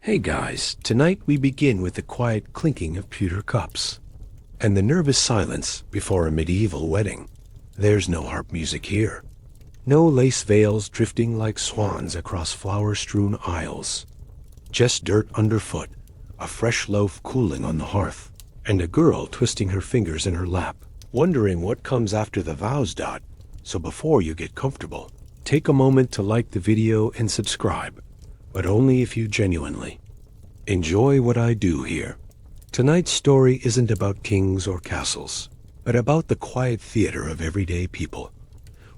Hey guys, tonight we begin with the quiet clinking of pewter cups and the nervous silence before a medieval wedding. There's no harp music here. No lace veils drifting like swans across flower-strewn aisles. Just dirt underfoot, a fresh loaf cooling on the hearth, and a girl twisting her fingers in her lap, wondering what comes after the vows. So before you get comfortable, take a moment to like the video and subscribe, but only if you genuinely enjoy what I do here. Tonight's story isn't about kings or castles, but about the quiet theater of everyday people,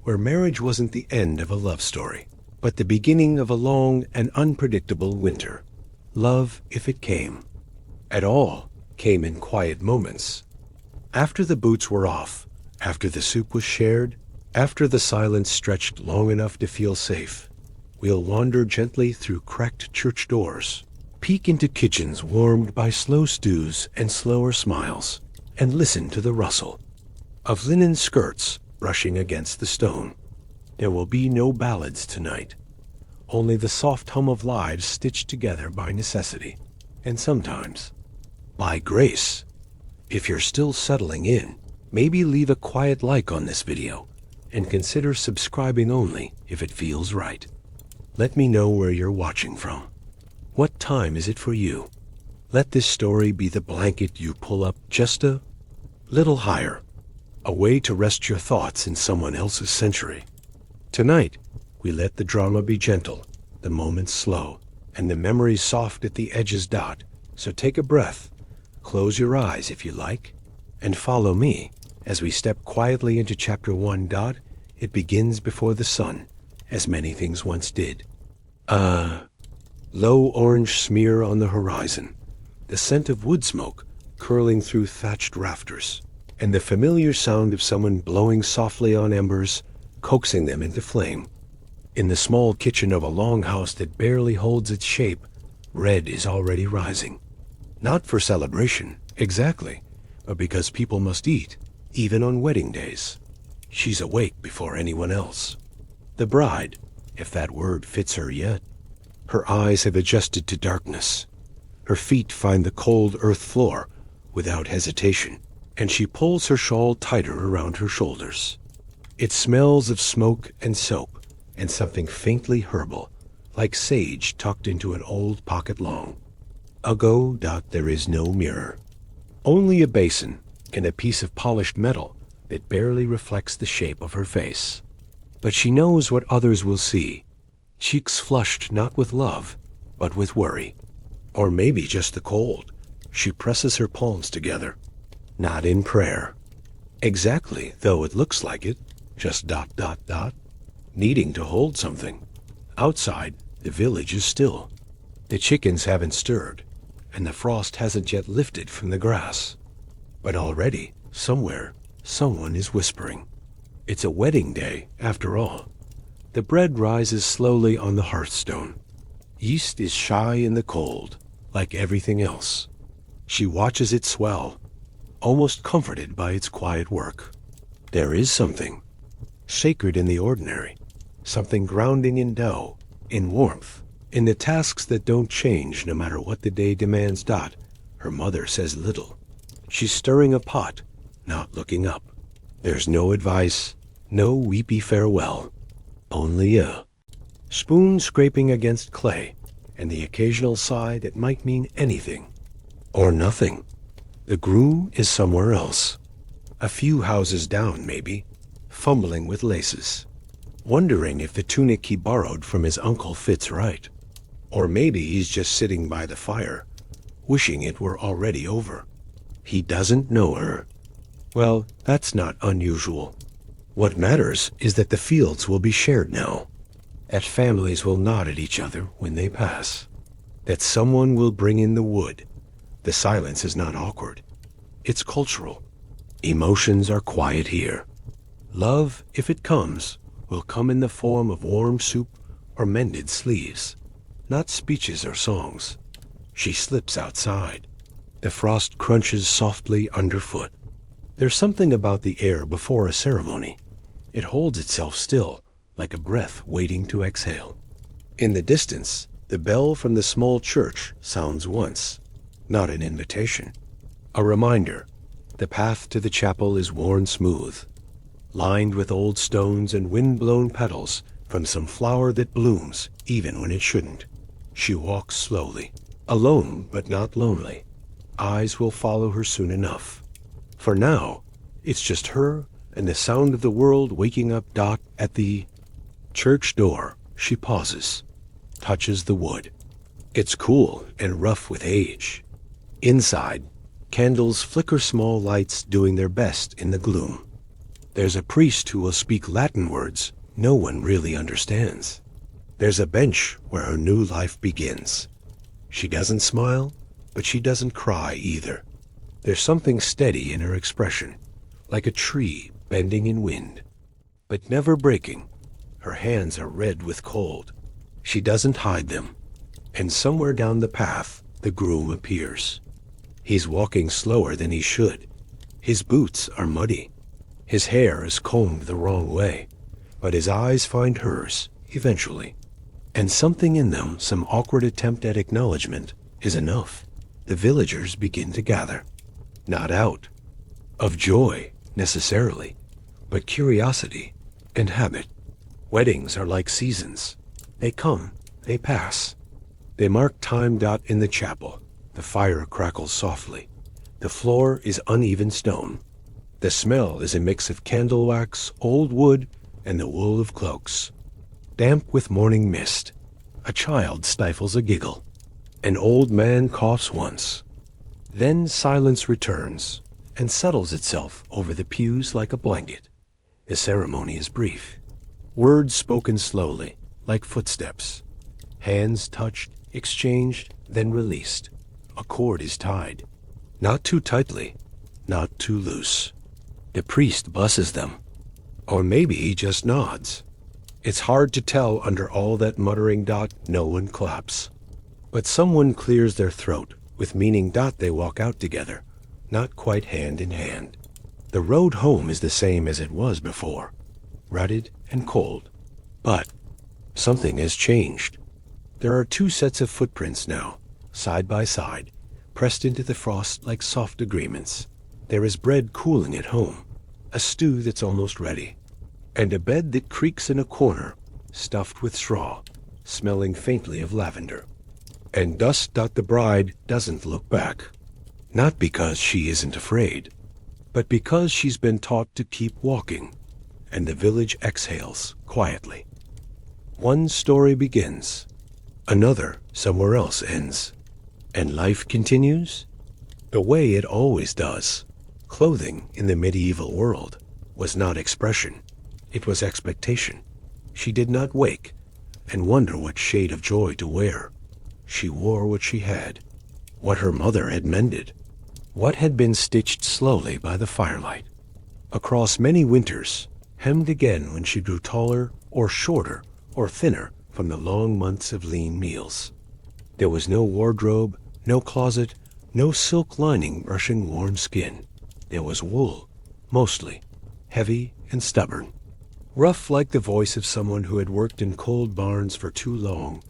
where marriage wasn't the end of a love story, but the beginning of a long and unpredictable winter. Love, if it came at all, came in quiet moments. After the boots were off, after the soup was shared, after the silence stretched long enough to feel safe, we'll wander gently through cracked church doors, peek into kitchens warmed by slow stews and slower smiles, and listen to the rustle of linen skirts brushing against the stone. There will be no ballads tonight, only the soft hum of lives stitched together by necessity, and sometimes by grace. If you're still settling in, maybe leave a quiet like on this video, and consider subscribing only if it feels right. Let me know where you're watching from. What time is it for you? Let this story be the blanket you pull up just a little higher, a way to rest your thoughts in someone else's century. Tonight, we let the drama be gentle, the moments slow, and the memories soft at the edges. So take a breath, close your eyes if you like, and follow me as we step quietly into chapter 1. It begins before the sun, as many things once did. Low orange smear on the horizon, the scent of wood smoke curling through thatched rafters, and the familiar sound of someone blowing softly on embers, coaxing them into flame. In the small kitchen of a longhouse that barely holds its shape, red is already rising. Not for celebration, exactly, but because people must eat, even on wedding days. She's awake before anyone else. The bride, if that word fits her yet. Her eyes have adjusted to darkness. Her feet find the cold earth floor without hesitation, and she pulls her shawl tighter around her shoulders. It smells of smoke and soap and something faintly herbal, like sage tucked into an old pocket long. There is no mirror. Only a basin and a piece of polished metal that barely reflects the shape of her face. But she knows what others will see. Cheeks flushed not with love, but with worry. Or maybe just the cold. She presses her palms together. Not in prayer. Exactly, though it looks like it. Just ... needing to hold something. Outside, the village is still. The chickens haven't stirred, and the frost hasn't yet lifted from the grass. But already, somewhere, someone is whispering. It's a wedding day, after all. The bread rises slowly on the hearthstone. Yeast is shy in the cold, like everything else. She watches it swell, almost comforted by its quiet work. There is something sacred in the ordinary, something grounding in dough, in warmth, in the tasks that don't change no matter what the day demands. Her mother says little. She's stirring a pot, not looking up. There's no advice, no weepy farewell. Only a spoon scraping against clay, and the occasional sigh that might mean anything or nothing. The groom is somewhere else, a few houses down maybe, fumbling with laces, wondering if the tunic he borrowed from his uncle fits right. Or maybe he's just sitting by the fire, wishing it were already over. He doesn't know her. Well, that's not unusual. What matters is that the fields will be shared now, that families will nod at each other when they pass, that someone will bring in the wood. The silence is not awkward. It's cultural. Emotions are quiet here. Love, if it comes, will come in the form of warm soup or mended sleeves, not speeches or songs. She slips outside. The frost crunches softly underfoot. There's something about the air before a ceremony. It holds itself still, like a breath waiting to exhale. In the distance, The bell from the small church sounds once, not an invitation. A reminder, the path to the chapel is worn smooth, lined with old stones and wind-blown petals from some flower that blooms even when it shouldn't. She walks slowly, alone but not lonely. Eyes will follow her soon enough. For now, it's just her and the sound of the world waking up. At the church door, she pauses, touches the wood. It's cool and rough with age. Inside, candles flicker, small lights doing their best in the gloom. There's a priest who will speak Latin words no one really understands. There's a bench where her new life begins. She doesn't smile, but she doesn't cry either. There's something steady in her expression, like a tree bending in wind, but never breaking. Her hands are red with cold. She doesn't hide them. And somewhere down the path, the groom appears. He's walking slower than he should. His boots are muddy. His hair is combed the wrong way, but his eyes find hers eventually. And something in them, some awkward attempt at acknowledgement, is enough. The villagers begin to gather. Not out of joy, necessarily, but curiosity and habit. Weddings are like seasons. They come, they pass. They mark time. In the chapel, the fire crackles softly. The floor is uneven stone. The smell is a mix of candle wax, old wood, and the wool of cloaks. Damp with morning mist. A child stifles a giggle. An old man coughs once. Then silence returns and settles itself over the pews like a blanket. The ceremony is brief. Words spoken slowly, like footsteps. Hands touched, exchanged, then released. A cord is tied. Not too tightly, not too loose. The priest blesses them. Or maybe he just nods. It's hard to tell under all that muttering. No one claps. But someone clears their throat with meaning. They walk out together, not quite hand in hand. The road home is the same as it was before, rutted and cold. But something has changed. There are two sets of footprints now, side by side, pressed into the frost like soft agreements. There is bread cooling at home, a stew that's almost ready, and a bed that creaks in a corner, stuffed with straw, smelling faintly of lavender. And dust. The bride doesn't look back, not because she isn't afraid, but because she's been taught to keep walking, and the village exhales quietly. One story begins, another somewhere else ends, and life continues the way it always does. Clothing in the medieval world was not expression, it was expectation. She did not wake and wonder what shade of joy to wear. She wore what she had, what her mother had mended, what had been stitched slowly by the firelight. Across many winters, hemmed again when she grew taller or shorter or thinner from the long months of lean meals. There was no wardrobe, no closet, no silk lining brushing warm skin. There was wool, mostly, heavy and stubborn, rough like the voice of someone who had worked in cold barns for too long.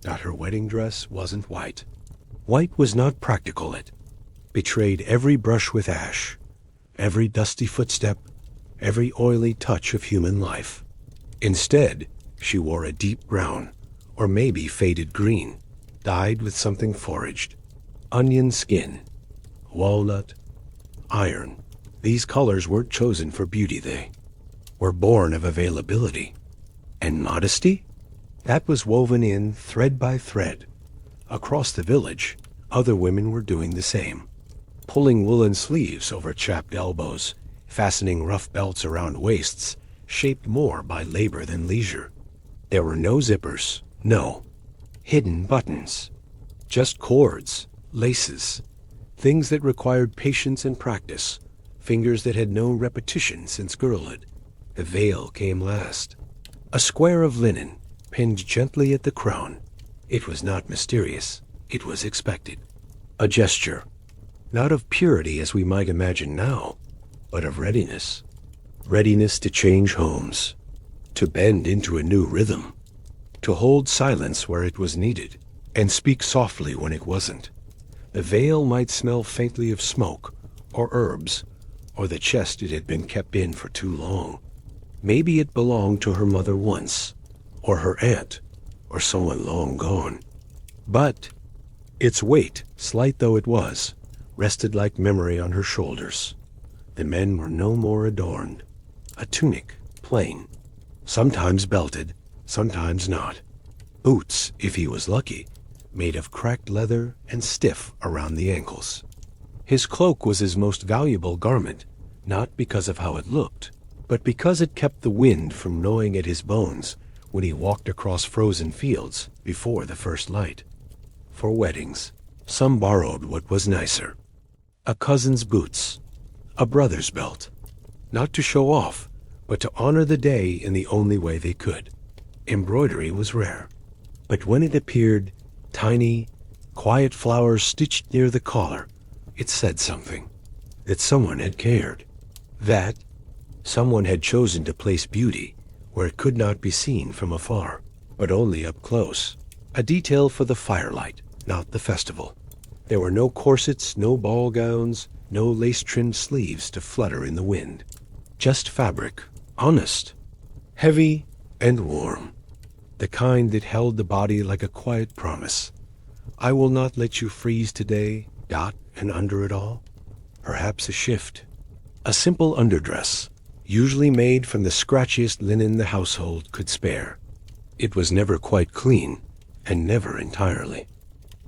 Her wedding dress wasn't white. White was not practical. It betrayed every brush with ash, every dusty footstep, every oily touch of human life. Instead, she wore a deep brown, or maybe faded green, dyed with something foraged. Onion skin, walnut, iron. These colors weren't chosen for beauty, they were born of availability. And modesty? That was woven in thread by thread. Across the village, other women were doing the same, pulling woolen sleeves over chapped elbows, fastening rough belts around waists, shaped more by labor than leisure. There were no zippers, no hidden buttons, just cords, laces, things that required patience and practice, fingers that had known repetition since girlhood. The veil came last. A square of linen, pinned gently at the crown. It was not mysterious, it was expected. A gesture, not of purity as we might imagine now, but of readiness. Readiness to change homes, to bend into a new rhythm, to hold silence where it was needed. and speak softly when it wasn't. The veil might smell faintly of smoke, or herbs, or the chest it had been kept in for too long. Maybe it belonged to her mother once, or her aunt, or someone long gone. But its weight, slight though it was, rested like memory on her shoulders. The men were no more adorned. A tunic, plain, sometimes belted, sometimes not. Boots, if he was lucky, made of cracked leather and stiff around the ankles. His cloak was his most valuable garment, not because of how it looked, but because it kept the wind from gnawing at his bones when he walked across frozen fields before the first light. For weddings, some borrowed what was nicer. A cousin's boots, a brother's belt, not to show off, but to honor the day in the only way they could. Embroidery was rare, but when it appeared, tiny, quiet flowers stitched near the collar, it said something, that someone had cared, that someone had chosen to place beauty where it could not be seen from afar, but only up close. A detail for the firelight, not the festival. There were no corsets, no ball gowns, no lace-trimmed sleeves to flutter in the wind. Just fabric, honest, heavy and warm. The kind that held the body like a quiet promise. I will not let you freeze today, and under it all, perhaps a shift. A simple underdress, usually made from the scratchiest linen the household could spare. It was never quite clean, and never entirely.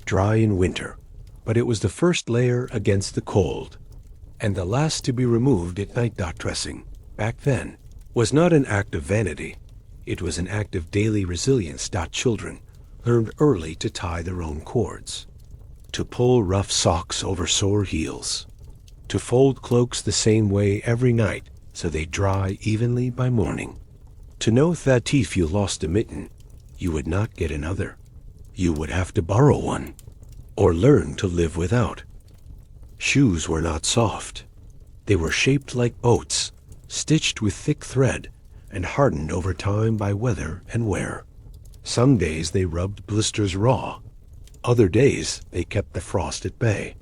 Dry in winter, but it was the first layer against the cold, and the last to be removed at night. Dressing, back then, was not an act of vanity. It was an act of daily resilience. Children learned early to tie their own cords, to pull rough socks over sore heels, to fold cloaks the same way every night so they dry evenly by morning, to know that if you lost a mitten, you would not get another. You would have to borrow one, or learn to live without. Shoes were not soft. They were shaped like boats, stitched with thick thread, and hardened over time by weather and wear. Some days they rubbed blisters raw. Other days they kept the frost at bay.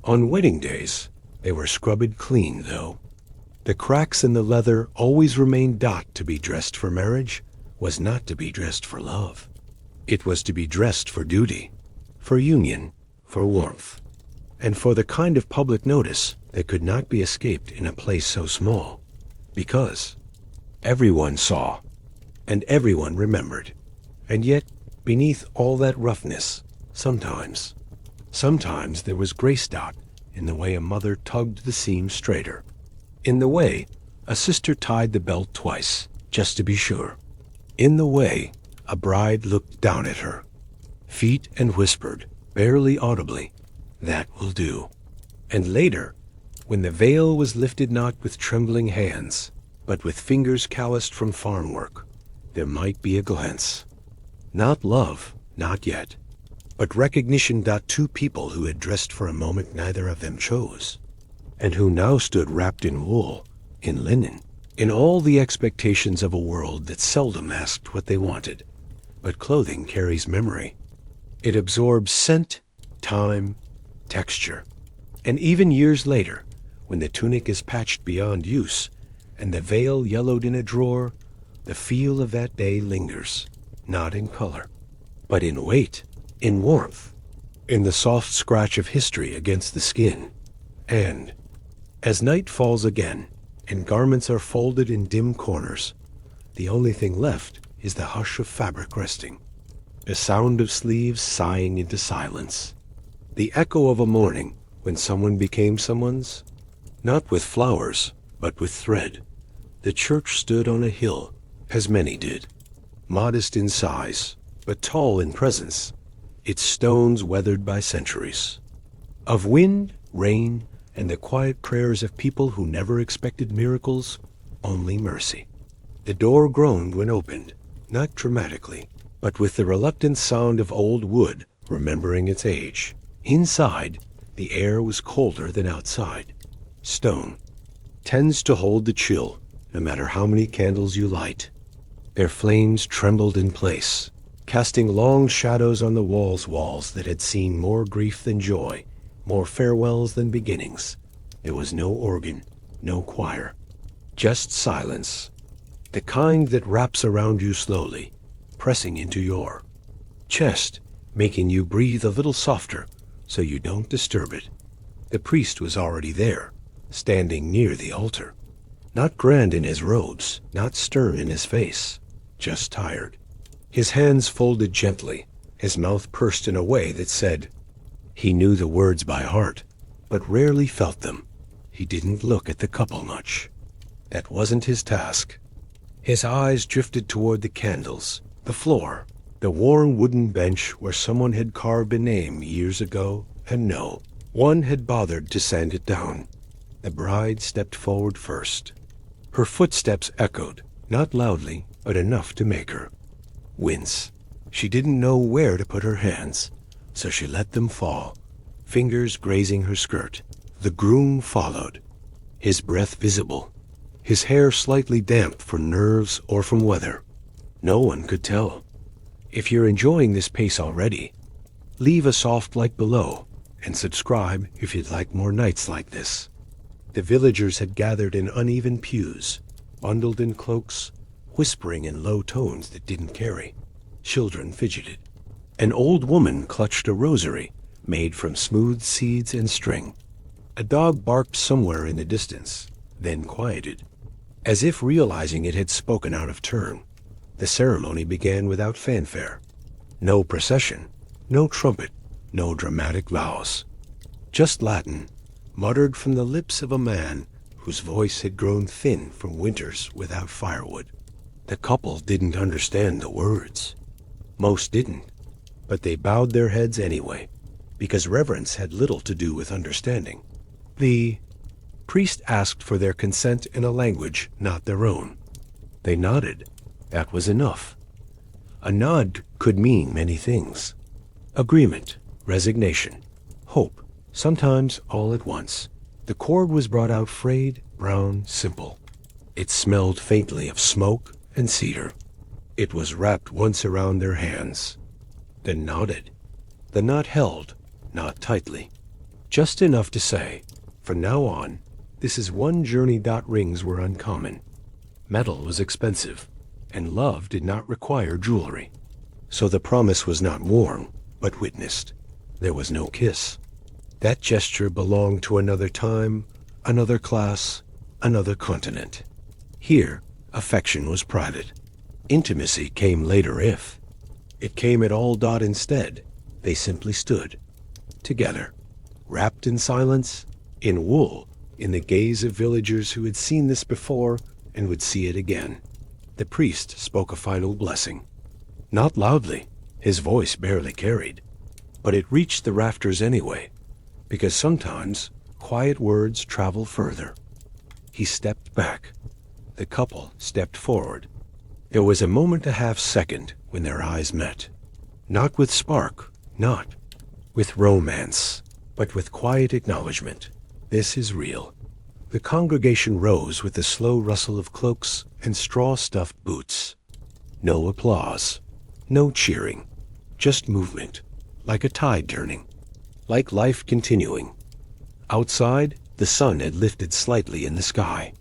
On wedding days, they were scrubbed clean, though. The cracks in the leather always remained. To be dressed for marriage was not to be dressed for love. It was to be dressed for duty, for union, for warmth, and for the kind of public notice that could not be escaped in a place so small, because everyone saw, and everyone remembered. And yet, beneath all that roughness, sometimes there was grace. In the way a mother tugged the seam straighter. In the way a sister tied the belt twice, just to be sure. In the way a bride looked down at her feet and whispered, barely audibly, "That will do." And later, when the veil was lifted not with trembling hands, but with fingers calloused from farm work, there might be a glance. Not love, not yet, but recognition. Two people who had dressed for a moment neither of them chose, and who now stood wrapped in wool, in linen, in all the expectations of a world that seldom asked what they wanted. But clothing carries memory. It absorbs scent, time, texture. And even years later, when the tunic is patched beyond use, and the veil yellowed in a drawer, the feel of that day lingers, not in color, but in weight, in warmth, in the soft scratch of history against the skin. And as night falls again, and garments are folded in dim corners, the only thing left is the hush of fabric resting, the sound of sleeves sighing into silence, the echo of a morning when someone became someone's, not with flowers, but with thread. The church stood on a hill, as many did, modest in size, but tall in presence, its stones weathered by centuries. Of wind, rain, and the quiet prayers of people who never expected miracles, only mercy. The door groaned when opened, not dramatically, but with the reluctant sound of old wood remembering its age. Inside, the air was colder than outside. Stone tends to hold the chill, no matter how many candles you light. Their flames trembled in place, casting long shadows on the walls that had seen more grief than joy, more farewells than beginnings. There was no organ, no choir, just silence, the kind that wraps around you slowly, pressing into your chest, making you breathe a little softer so you don't disturb it. The priest was already there, standing near the altar. Not grand in his robes, not stern in his face, just tired. His hands folded gently, his mouth pursed in a way that said, he knew the words by heart, but rarely felt them. He didn't look at the couple much. That wasn't his task. His eyes drifted toward the candles, the floor, the worn wooden bench where someone had carved a name years ago, and no one had bothered to sand it down. The bride stepped forward first. Her footsteps echoed, not loudly, but enough to make her wince. She didn't know where to put her hands, so she let them fall, fingers grazing her skirt. The groom followed, his breath visible, his hair slightly damp from nerves or from weather. No one could tell. If you're enjoying this pace already, leave a soft like below and subscribe if you'd like more nights like this. The villagers had gathered in uneven pews, bundled in cloaks, whispering in low tones that didn't carry. Children fidgeted. An old woman clutched a rosary made from smooth seeds and string. A dog barked somewhere in the distance, then quieted. As if realizing it had spoken out of turn, the ceremony began without fanfare. No procession, no trumpet, no dramatic vows. Just Latin, muttered from the lips of a man whose voice had grown thin from winters without firewood. The couple didn't understand the words. Most didn't, but they bowed their heads anyway, because reverence had little to do with understanding. The priest asked for their consent in a language not their own. They nodded. That was enough. A nod could mean many things. Agreement, resignation, hope, sometimes all at once. The cord was brought out frayed, brown, simple. It smelled faintly of smoke and cedar. It was wrapped once around their hands, then knotted. The knot held, not tightly, just enough to say, from now on, this is one journey. Rings were uncommon. Metal was expensive, and love did not require jewelry. So the promise was not worn, but witnessed. There was no kiss. That gesture belonged to another time, another class, another continent. Here, affection was private. Intimacy came later if it came at all. Instead, they simply stood, together, wrapped in silence, in wool, in the gaze of villagers who had seen this before and would see it again. The priest spoke a final blessing. Not loudly, his voice barely carried, but it reached the rafters anyway, because sometimes quiet words travel further. He stepped back. The couple stepped forward. There was a moment, a half-second, when their eyes met. Not with spark, not with romance, but with quiet acknowledgement. This is real. The congregation rose with the slow rustle of cloaks and straw-stuffed boots. No applause, no cheering, just movement, like a tide turning, like life continuing. Outside, the sun had lifted slightly in the sky.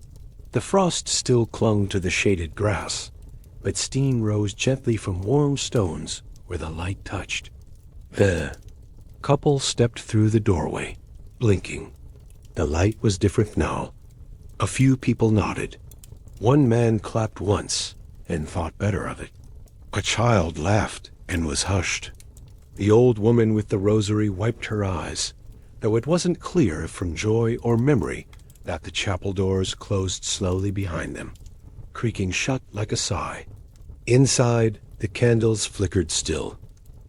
The frost still clung to the shaded grass, but steam rose gently from warm stones where the light touched. The couple stepped through the doorway, blinking. The light was different now. A few people nodded. One man clapped once and thought better of it. A child laughed and was hushed. The old woman with the rosary wiped her eyes, though it wasn't clear if from joy or memory that the chapel doors closed slowly behind them, creaking shut like a sigh. Inside, the candles flickered still,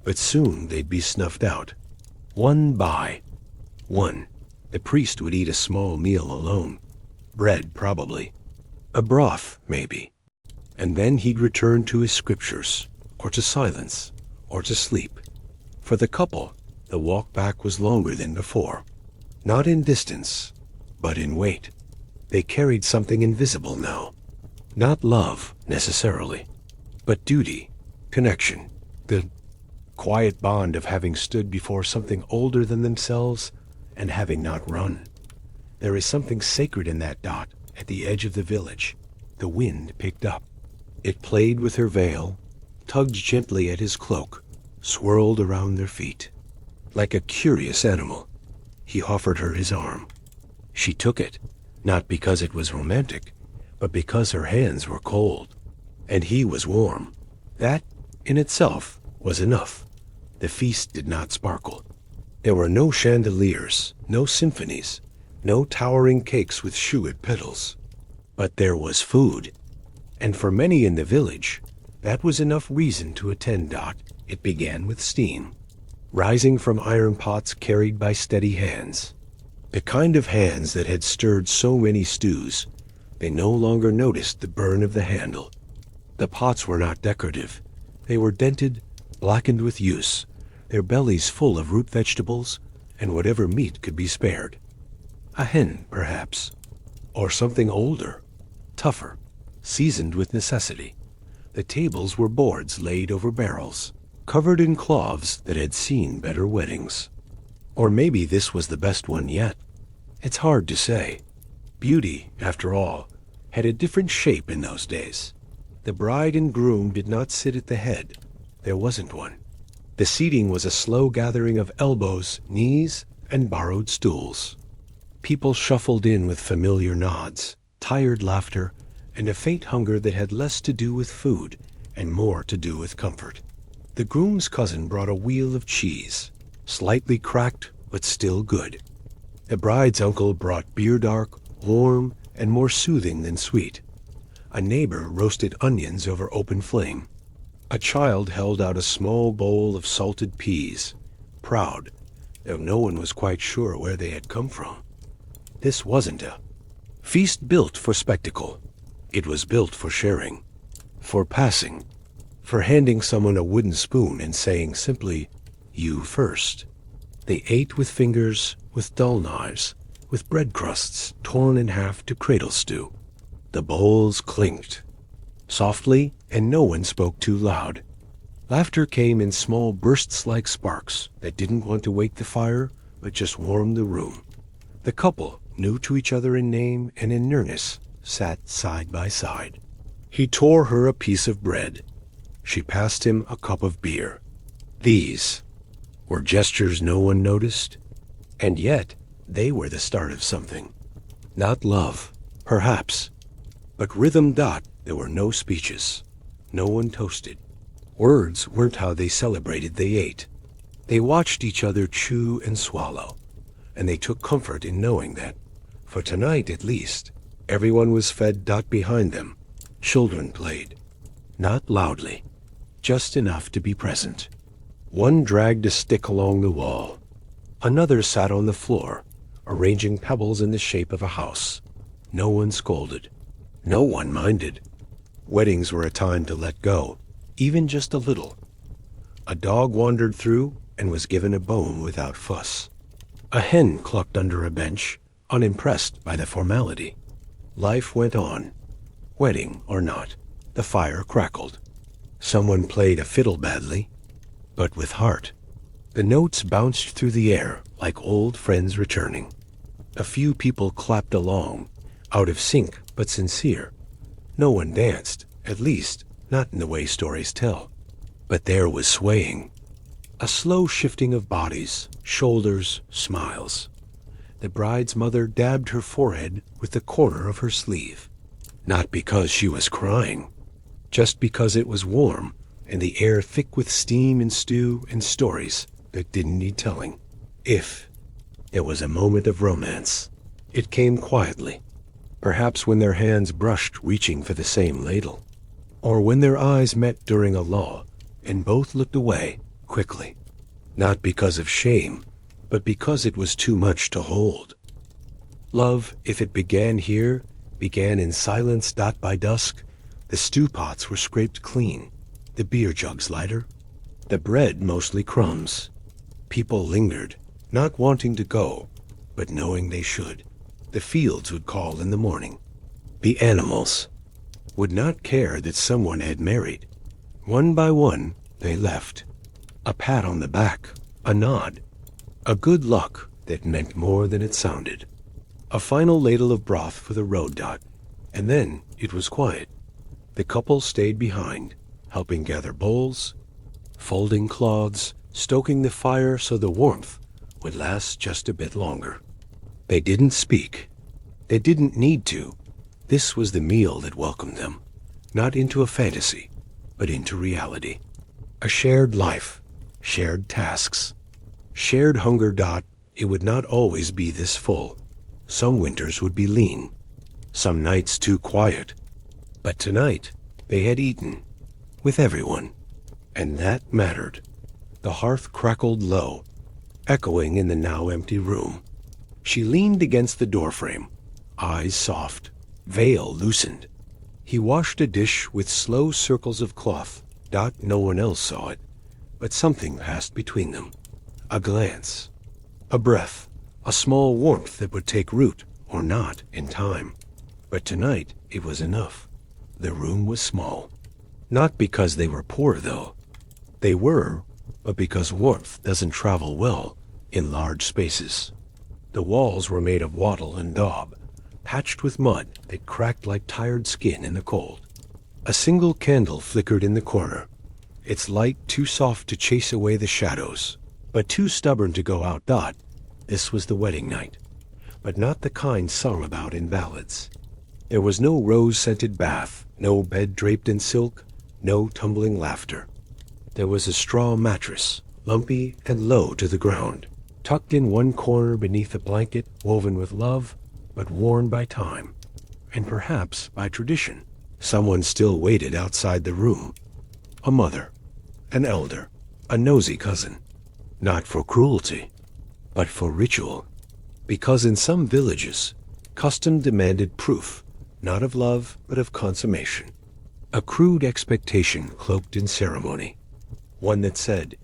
but soon they'd be snuffed out. One by one, the priest would eat a small meal alone. Bread, probably. A broth, maybe. And then he'd return to his scriptures, or to silence, or to sleep. For the couple, the walk back was longer than before. Not in distance, but in weight. They carried something invisible now. Not love, necessarily, but duty, connection, The quiet bond of having stood before something older than themselves and having not run. There is something sacred in that dot at the edge of the village. The wind picked up. It played with her veil, tugged gently at his cloak, swirled around their feet. Like a curious animal, he offered her his arm. She took it, not because it was romantic, but because her hands were cold, and he was warm. That, in itself, was enough. The feast did not sparkle. There were no chandeliers, no symphonies, no towering cakes with sugared petals. But there was food, and for many in the village, that was enough reason to attend Dot. It began with steam, rising from iron pots carried by steady hands. The kind of hands that had stirred so many stews. They no longer noticed the burn of the handle. The pots were not decorative. They were dented, blackened with use, their bellies full of root vegetables and whatever meat could be spared. A hen, perhaps, or something older, tougher, seasoned with necessity. The tables were boards laid over barrels, covered in cloths that had seen better weddings. Or maybe this was the best one yet. It's hard to say. Beauty, after all, had a different shape in those days. The bride and groom did not sit at the head. There wasn't one. The seating was a slow gathering of elbows, knees, and borrowed stools. People shuffled in with familiar nods, tired laughter, and a faint hunger that had less to do with food and more to do with comfort. The groom's cousin brought a wheel of cheese, slightly cracked but still good. The bride's uncle brought beer dark, warm, and more soothing than sweet. A neighbor roasted onions over open flame. A child held out a small bowl of salted peas, proud, though no one was quite sure where they had come from. This wasn't a feast built for spectacle. It was built for sharing, for passing, for handing someone a wooden spoon and saying simply, "You first." They ate with fingers, with dull knives, with bread crusts torn in half to cradle stew. The bowls clinked, softly, and no one spoke too loud. Laughter came in small bursts like sparks that didn't want to wake the fire, but just warm the room. The couple, new to each other in name and in nearness, sat side by side. He tore her a piece of bread. She passed him a cup of beer. These were gestures no one noticed, and yet they were the start of something. Not love, perhaps, but rhythm. Dot. There were no speeches. No one toasted. Words weren't how they celebrated, they ate. They watched each other chew and swallow, and they took comfort in knowing that, for tonight at least, everyone was fed. Dot behind them. Children played. Not loudly, just enough to be present. One dragged a stick along the wall. Another sat on the floor, arranging pebbles in the shape of a house. No one scolded. No one minded. Weddings were a time to let go, even just a little. A dog wandered through and was given a bone without fuss. A hen clucked under a bench, unimpressed by the formality. Life went on. Wedding or not, the fire crackled. Someone played a fiddle badly, but with heart. The notes bounced through the air like old friends returning. A few people clapped along, out of sync but sincere. No one danced, at least not in the way stories tell. But there was swaying. A slow shifting of bodies, shoulders, smiles. The bride's mother dabbed her forehead with the corner of her sleeve. Not because she was crying, just because it was warm and the air thick with steam and stew and stories that didn't need telling. If there was a moment of romance, it came quietly, perhaps when their hands brushed reaching for the same ladle, or when their eyes met during a lull and both looked away quickly, not because of shame, but because it was too much to hold. Love, if it began here, began in silence. Dot. By dusk, the stew pots were scraped clean, the beer jugs lighter, the bread mostly crumbs. People lingered, not wanting to go, but knowing they should. The fields would call in the morning. The animals would not care that someone had married. One by one, They left. A pat on the back, a nod, a good luck that meant more than it sounded. A final ladle of broth for the road, Dot, and then it was quiet. The couple stayed behind, helping gather bowls, folding cloths, stoking the fire so the warmth would last just a bit longer. They didn't speak. They didn't need to. This was the meal that welcomed them, not into a fantasy, but into reality. A shared life, shared tasks, shared hunger. Dot, it would not always be this full. Some winters would be lean, some nights too quiet. But tonight, they had eaten, with everyone, and that mattered. The hearth crackled low, echoing in the now empty room. She leaned against the doorframe, eyes soft, veil loosened. He washed a dish with slow circles of cloth. Dot, no one else saw it, but something passed between them. A glance, a breath, a small warmth that would take root, or not, in time. But tonight it was enough. The room was small. Not because they were poor, though. They were, but because warmth doesn't travel well in large spaces. The walls were made of wattle and daub, patched with mud that cracked like tired skin in the cold. A single candle flickered in the corner, its light too soft to chase away the shadows, but too stubborn to go out. Dot, this was the wedding night, but not the kind sung about in ballads. There was no rose-scented bath, no bed draped in silk, no tumbling laughter. There was a straw mattress, lumpy and low to the ground, tucked in one corner beneath a blanket woven with love, but worn by time, and perhaps by tradition. Someone still waited outside the room. A mother, an elder, a nosy cousin. Not for cruelty, but for ritual. Because in some villages, custom demanded proof, not of love, but of consummation. A crude expectation cloaked in ceremony. One that said,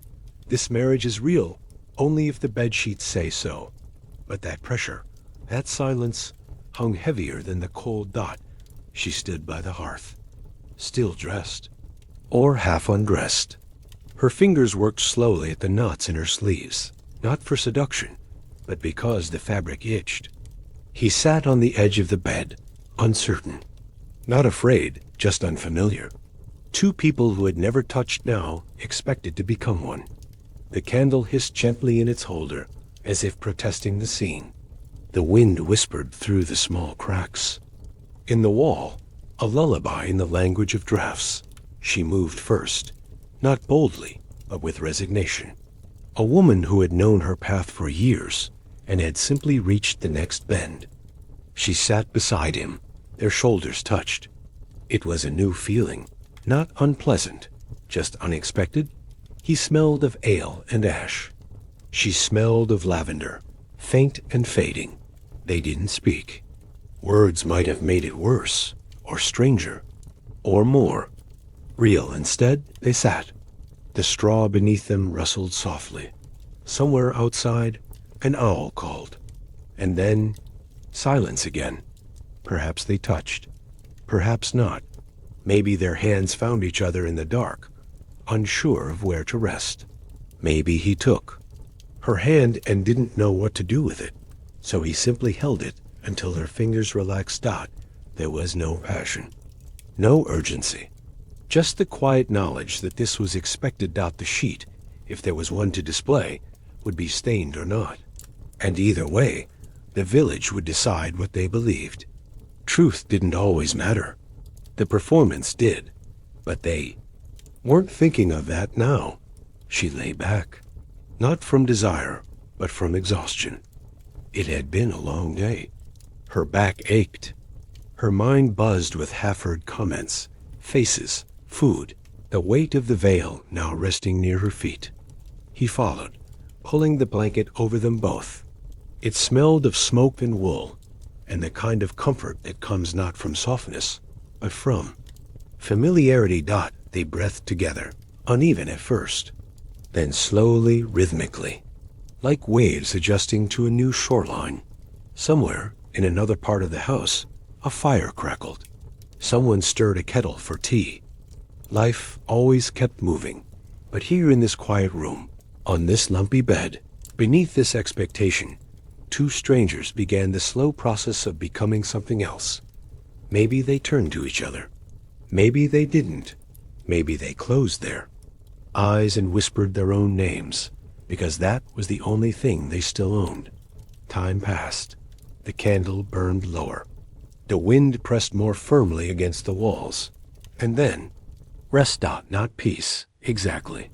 this marriage is real only if the bedsheets say so. But that pressure, that silence, hung heavier than the cold. Dot. She stood by the hearth, still dressed, or half undressed. Her fingers worked slowly at the knots in her sleeves, not for seduction, but because the fabric itched. He sat on the edge of the bed, uncertain, not afraid, just unfamiliar. Two people who had never touched now expected to become one. The candle hissed gently in its holder, as if protesting the scene. The wind whispered through the small cracks. In the wall, a lullaby in the language of drafts. She moved first, not boldly, but with resignation. A woman who had known her path for years and had simply reached the next bend. She sat beside him, their shoulders touched. It was a new feeling, not unpleasant, just unexpected. He smelled of ale and ash. She smelled of lavender, faint and fading. They didn't speak. Words might have made it worse, or stranger, or more real. Instead, they sat. The straw beneath them rustled softly. Somewhere outside, an owl called. And then, silence again. Perhaps they touched. Perhaps not. Maybe their hands found each other in the dark, unsure of where to rest. Maybe he took her hand and didn't know what to do with it, so he simply held it until her fingers relaxed. Dot. There was no passion, no urgency, just the quiet knowledge that this was expected. Dot. The sheet, if there was one to display, would be stained or not. And either way, the village would decide what they believed. Truth didn't always matter. The performance did, but they weren't thinking of that now. She lay back, not from desire, but from exhaustion. It had been a long day. Her back ached. Her mind buzzed with half-heard comments, faces, food, the weight of the veil now resting near her feet. He followed, pulling the blanket over them both. It smelled of smoke and wool, and the kind of comfort that comes not from softness, but from familiarity. Dot. They breathed together, uneven at first, then slowly, rhythmically, like waves adjusting to a new shoreline. Somewhere, in another part of the house, a fire crackled. Someone stirred a kettle for tea. Life always kept moving, But here in this quiet room, on this lumpy bed, beneath this expectation, two strangers began the slow process of becoming something else. Maybe they turned to each other. Maybe they didn't. Maybe they closed their eyes and whispered their own names, because that was the only thing they still owned. Time passed. The candle burned lower. The wind pressed more firmly against the walls. And then, rest. Not peace, exactly.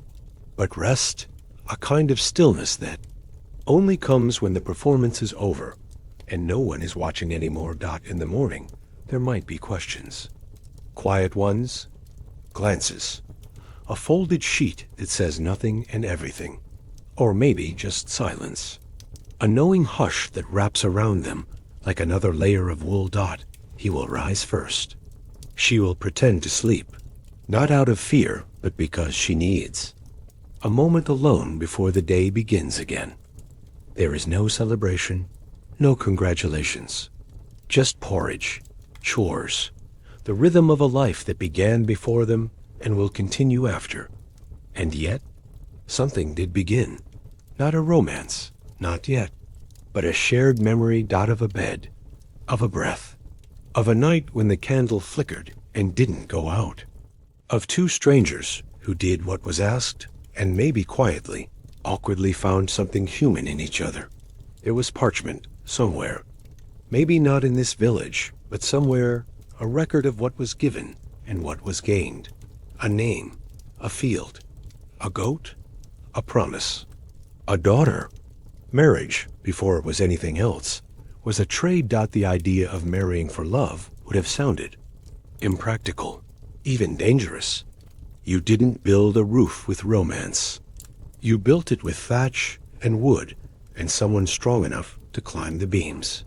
But rest, a kind of stillness that only comes when the performance is over and no one is watching anymore. In the morning, there might be questions. Quiet ones, glances, a folded sheet that says nothing and everything, or maybe just silence. A knowing hush that wraps around them like another layer of wool. He will rise first. She will pretend to sleep, not out of fear, but because she needs a moment alone before the day begins again. There is no celebration, no congratulations, just porridge, chores, the rhythm of a life that began before them and will continue after. And yet, something did begin. Not a romance, not yet, but a shared memory. Of a bed, of a breath, of a night when the candle flickered and didn't go out, of two strangers who did what was asked and maybe quietly, awkwardly found something human in each other. There was parchment somewhere, maybe not in this village, but somewhere, a record of what was given and what was gained, a name, a field, a goat, a promise, a daughter. Marriage, before it was anything else, was a trade. The idea of marrying for love would have sounded impractical, even dangerous. You didn't build a roof with romance. You built it with thatch and wood and someone strong enough to climb the beams.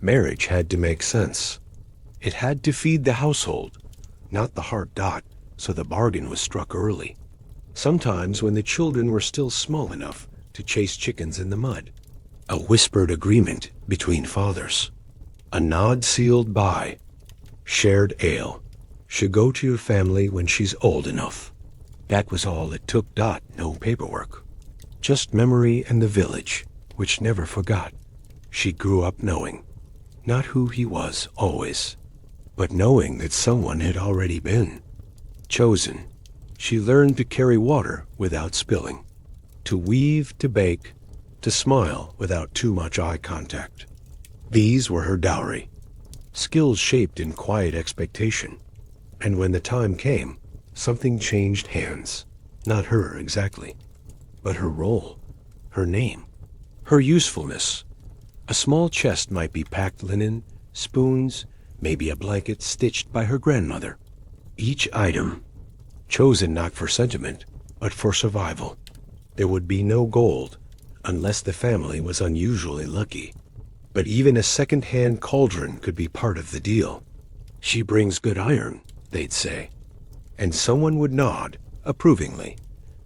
Marriage had to make sense. It had to feed the household, not the heart. So the bargain was struck early, sometimes when the children were still small enough to chase chickens in the mud. A whispered agreement between fathers. A nod sealed by shared ale. Should go to your family when she's old enough. That was all it took. No paperwork. Just memory and the village, which never forgot. She grew up knowing, not who he was always, but knowing that someone had already been chosen. She learned to carry water without spilling, to weave, to bake, to smile without too much eye contact. These were her dowry, skills shaped in quiet expectation. And when the time came, something changed hands. Not her exactly, but her role, her name, her usefulness. A small chest might be packed linen, spoons, maybe a blanket stitched by her grandmother. Each item, chosen not for sentiment, but for survival. There would be no gold, unless the family was unusually lucky. But even a second-hand cauldron could be part of the deal. She brings good iron, they'd say. And someone would nod, approvingly.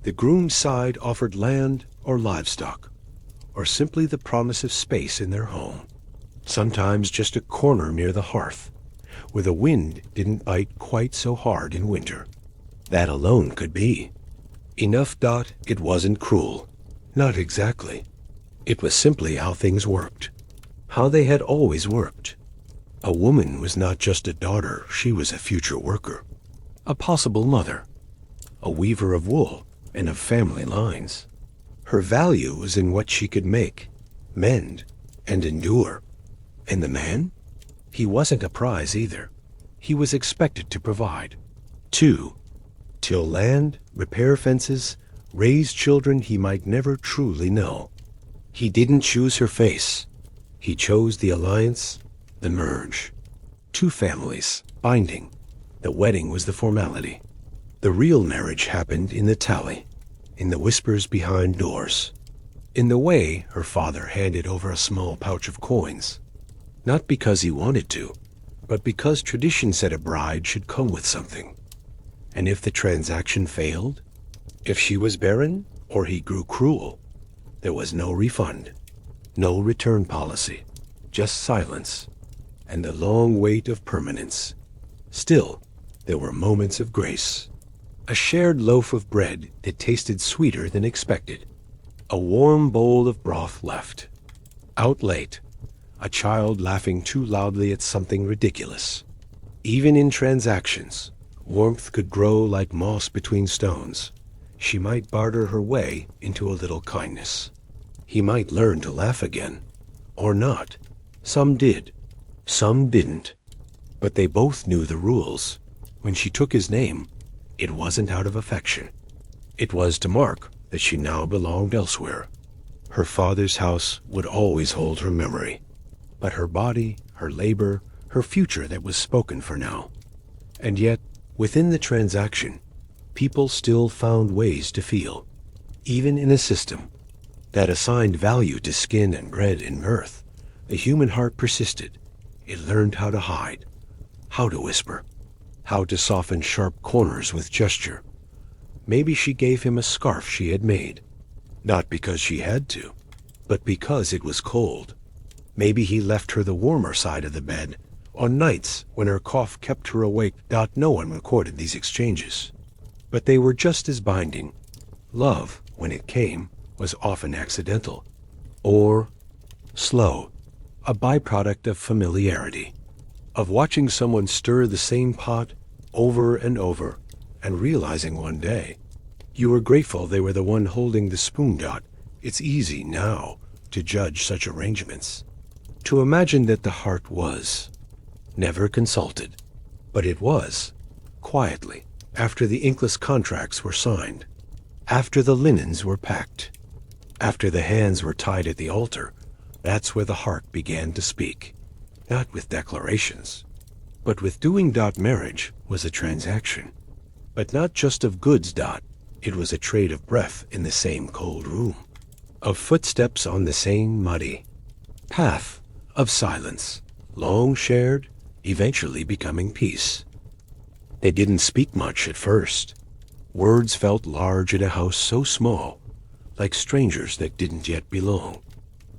The groom's side offered land or livestock, or simply the promise of space in their home. Sometimes just a corner near the hearth, where the wind didn't bite quite so hard in winter. That alone could be enough. It wasn't cruel. Not exactly. It was simply how things worked. How they had always worked. A woman was not just a daughter, she was a future worker. A possible mother. A weaver of wool and of family lines. Her value was in what she could make, mend, and endure. And the man? He wasn't a prize either. He was expected to provide. Till land, repair fences, raise children he might never truly know. He didn't choose her face. He chose the alliance, the merge. Two families, binding. The wedding was the formality. The real marriage happened in the tally, in the whispers behind doors, in the way her father handed over a small pouch of coins. Not because he wanted to, but because tradition said a bride should come with something. And if the transaction failed, if she was barren or he grew cruel, there was no refund, no return policy, just silence and the long weight of permanence. Still, there were moments of grace. A shared loaf of bread that tasted sweeter than expected. A warm bowl of broth left. Out late. A child laughing too loudly at something ridiculous. Even in transactions, warmth could grow like moss between stones. She might barter her way into a little kindness. He might learn to laugh again. Or not. Some did. Some didn't. But they both knew the rules. When she took his name, it wasn't out of affection. It was to mark that she now belonged elsewhere. Her father's house would always hold her memory. But her body, her labor, her future that was spoken for now. And yet, within the transaction, people still found ways to feel. Even in a system that assigned value to skin and bread and mirth, the human heart persisted. It learned how to hide, how to whisper, how to soften sharp corners with gesture. Maybe she gave him a scarf she had made, not because she had to, but because it was cold. Maybe he left her the warmer side of the bed on nights when her cough kept her awake. No one recorded these exchanges, but they were just as binding. Love, when it came, was often accidental, or slow, a byproduct of familiarity, of watching someone stir the same pot over and over, and realizing one day you were grateful they were the one holding the spoon. It's easy now to judge such arrangements, to imagine that the heart was never consulted, but it was, quietly, after the inkless contracts were signed, after the linens were packed, after the hands were tied at the altar. That's where the heart began to speak, not with declarations, but with doing. Marriage was a transaction, but not just of goods. It was a trade of breath in the same cold room, of footsteps on the same muddy path, of silence, long shared, eventually becoming peace. They didn't speak much at first. Words felt large in a house so small, like strangers that didn't yet belong.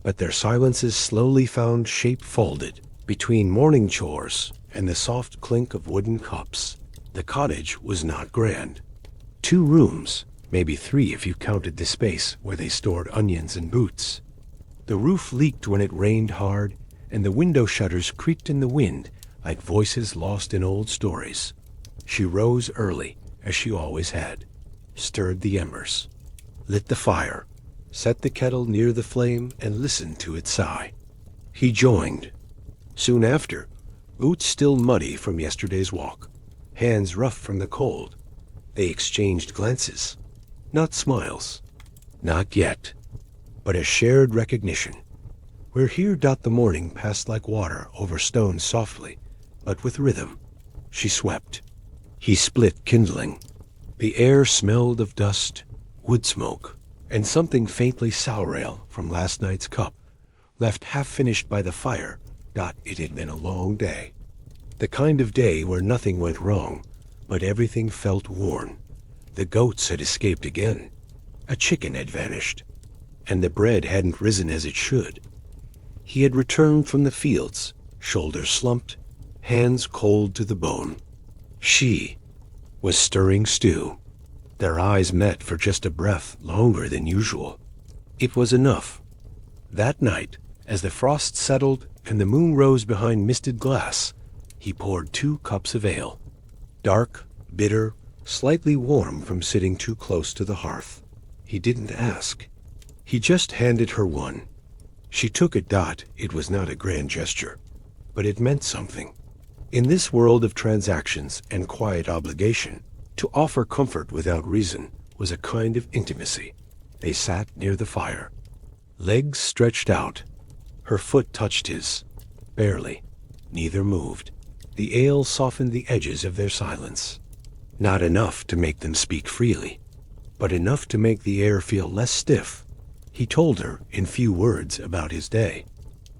But their silences slowly found shape folded between morning chores and the soft clink of wooden cups. The cottage was not grand. 2 rooms, maybe 3 if you counted the space where they stored onions and boots. The roof leaked when it rained hard, and the window shutters creaked in the wind like voices lost in old stories. She rose early, as she always had, stirred the embers, lit the fire, set the kettle near the flame, and listened to it sigh. He joined. Soon after, boots still muddy from yesterday's walk, hands rough from the cold. They exchanged glances, not smiles, not yet, but a shared recognition. We're here. The morning passed like water over stones softly, but with rhythm. She swept. He split kindling. The air smelled of dust, wood smoke, and something faintly sour from last night's cup, left half-finished by the fire. It had been a long day. The kind of day where nothing went wrong, but everything felt worn. The goats had escaped again. A chicken had vanished, and the bread hadn't risen as it should. He had returned from the fields, shoulders slumped, hands cold to the bone. She was stirring stew. Their eyes met for just a breath longer than usual. It was enough. That night, as the frost settled and the moon rose behind misted glass, he poured 2 cups of ale. Dark, bitter, slightly warm from sitting too close to the hearth. He didn't ask. He just handed her one. She took it. It was not a grand gesture, but it meant something. In this world of transactions and quiet obligation, to offer comfort without reason was a kind of intimacy. They sat near the fire, legs stretched out. Her foot touched his, barely. Neither moved. The ale softened the edges of their silence. Not enough to make them speak freely, but enough to make the air feel less stiff. He told her in few words about his day.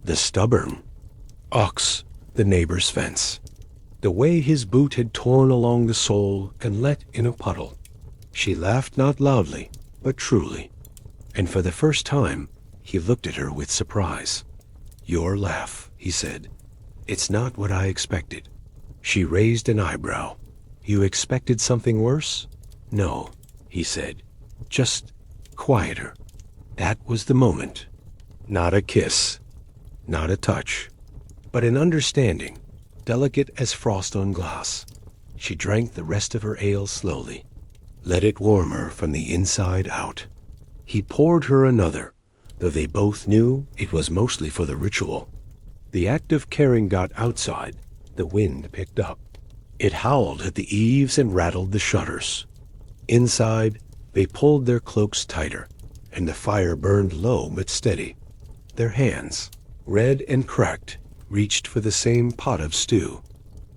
The stubborn ox, the neighbor's fence, the way his boot had torn along the sole and let in a puddle. She laughed not loudly, but truly, and for the first time he looked at her with surprise. Your laugh, he said. It's not what I expected. She raised an eyebrow. You expected something worse? No, he said, just quieter. That was the moment. Not a kiss, not a touch, but an understanding, delicate as frost on glass. She drank the rest of her ale slowly, let it warm her from the inside out. He poured her another, though they both knew it was mostly for the ritual. The act of caring got outside. The wind picked up. It howled at the eaves and rattled the shutters. Inside, they pulled their cloaks tighter, and the fire burned low but steady. Their hands, red and cracked, reached for the same pot of stew.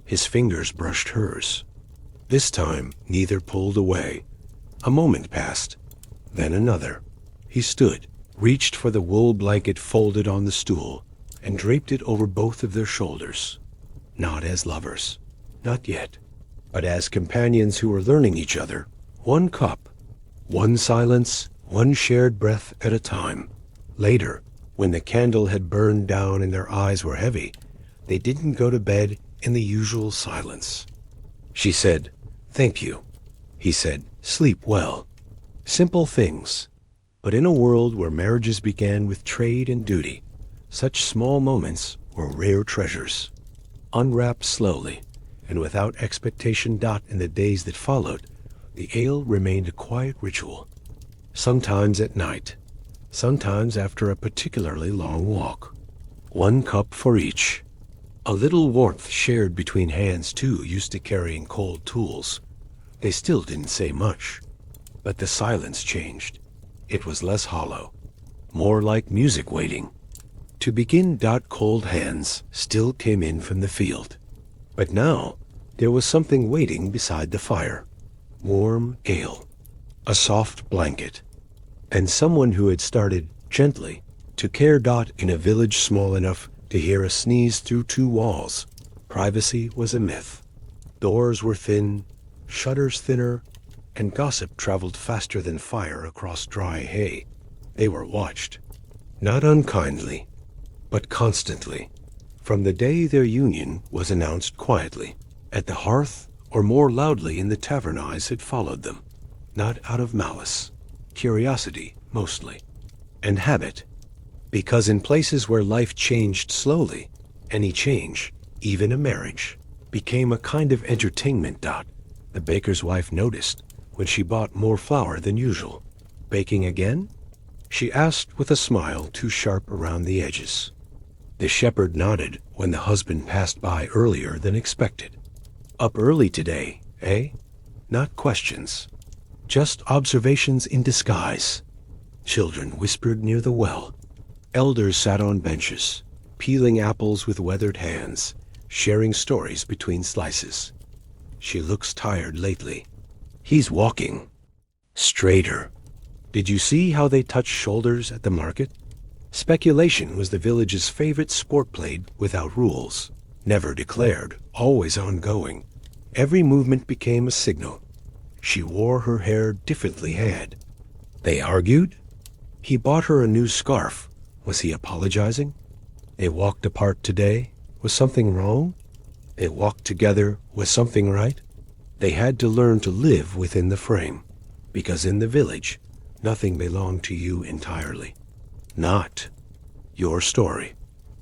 His fingers brushed hers. This time, neither pulled away. A moment passed, then another. He stood, reached for the wool blanket folded on the stool, and draped it over both of their shoulders. Not as lovers, not yet, but as companions who were learning each other, one cup, one silence, one shared breath at a time. Later, when the candle had burned down and their eyes were heavy, they didn't go to bed in the usual silence. She said, "Thank you." He said, "Sleep well." Simple things. But in a world where marriages began with trade and duty, such small moments were rare treasures. Unwrapped slowly, and without expectation. In the days that followed, the ale remained a quiet ritual. Sometimes at night, sometimes after a particularly long walk. One cup for each. A little warmth shared between hands too, used to carrying cold tools. They still didn't say much, but the silence changed. It was less hollow, more like music waiting. To begin. Cold hands still came in from the field, but now there was something waiting beside the fire. Warm ale, a soft blanket, and someone who had started gently to care. In a village small enough to hear a sneeze through two walls, privacy was a myth. Doors were thin, shutters thinner, and gossip traveled faster than fire across dry hay. They were watched, not unkindly, but constantly. From the day their union was announced quietly, at the hearth or more loudly in the tavern, eyes had followed them, not out of malice, curiosity mostly, and habit. Because in places where life changed slowly, any change, even a marriage, became a kind of entertainment. The baker's wife noticed when she bought more flour than usual. "Baking again?" she asked with a smile too sharp around the edges. The shepherd nodded when the husband passed by earlier than expected. "Up early today, eh?" Not questions, just observations in disguise. Children whispered near the well. Elders sat on benches, peeling apples with weathered hands, sharing stories between slices. "She looks tired lately." "He's walking straighter." "Did you see how they touch shoulders at the market?" Speculation was the village's favorite sport, played without rules, never declared, always ongoing. Every movement became a signal. She wore her hair differently. They argued. He bought her a new scarf. Was he apologizing? They walked apart today. Was something wrong? They walked together. Was something right? They had to learn to live within the frame, because in the village, nothing belonged to you entirely. Not your story,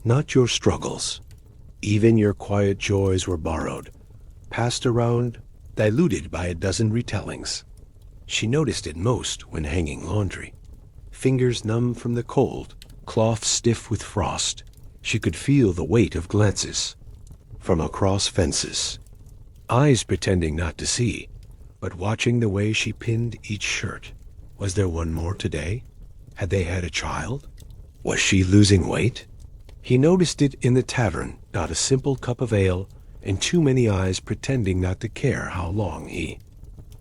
not your struggles. Even your quiet joys were borrowed, passed around, diluted by a dozen retellings. She noticed it most when hanging laundry. Fingers numb from the cold, cloth stiff with frost. She could feel the weight of glances from across fences. Eyes pretending not to see, but watching the way she pinned each shirt. Was there one more today? Had they had a child? Was she losing weight? He noticed it in the tavern, not a simple cup of ale, and too many eyes pretending not to care how long he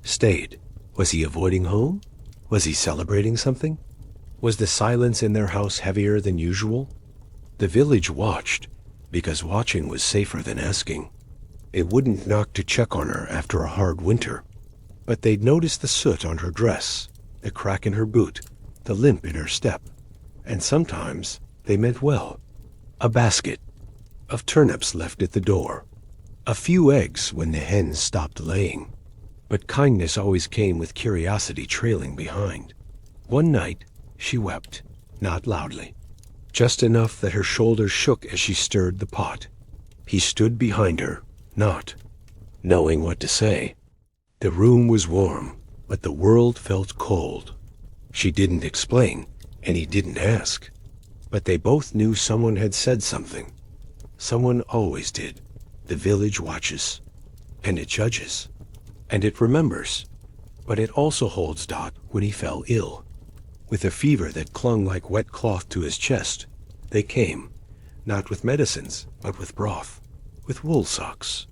stayed. Was he avoiding home? Was he celebrating something? Was the silence in their house heavier than usual? The village watched, because watching was safer than asking. It wouldn't knock to check on her after a hard winter, but they'd notice the soot on her dress, the crack in her boot, the limp in her step, and sometimes they meant well. A basket of turnips left at the door, a few eggs when the hens stopped laying. But kindness always came with curiosity trailing behind. One night, she wept, not loudly, just enough that her shoulders shook as she stirred the pot. He stood behind her, not knowing what to say. The room was warm, but the world felt cold. She didn't explain, and he didn't ask. But they both knew someone had said something. Someone always did. The village watches, and it judges, and it remembers. But it also holds Dot when he fell ill. With a fever that clung like wet cloth to his chest, they came, not with medicines, but with broth, with wool socks,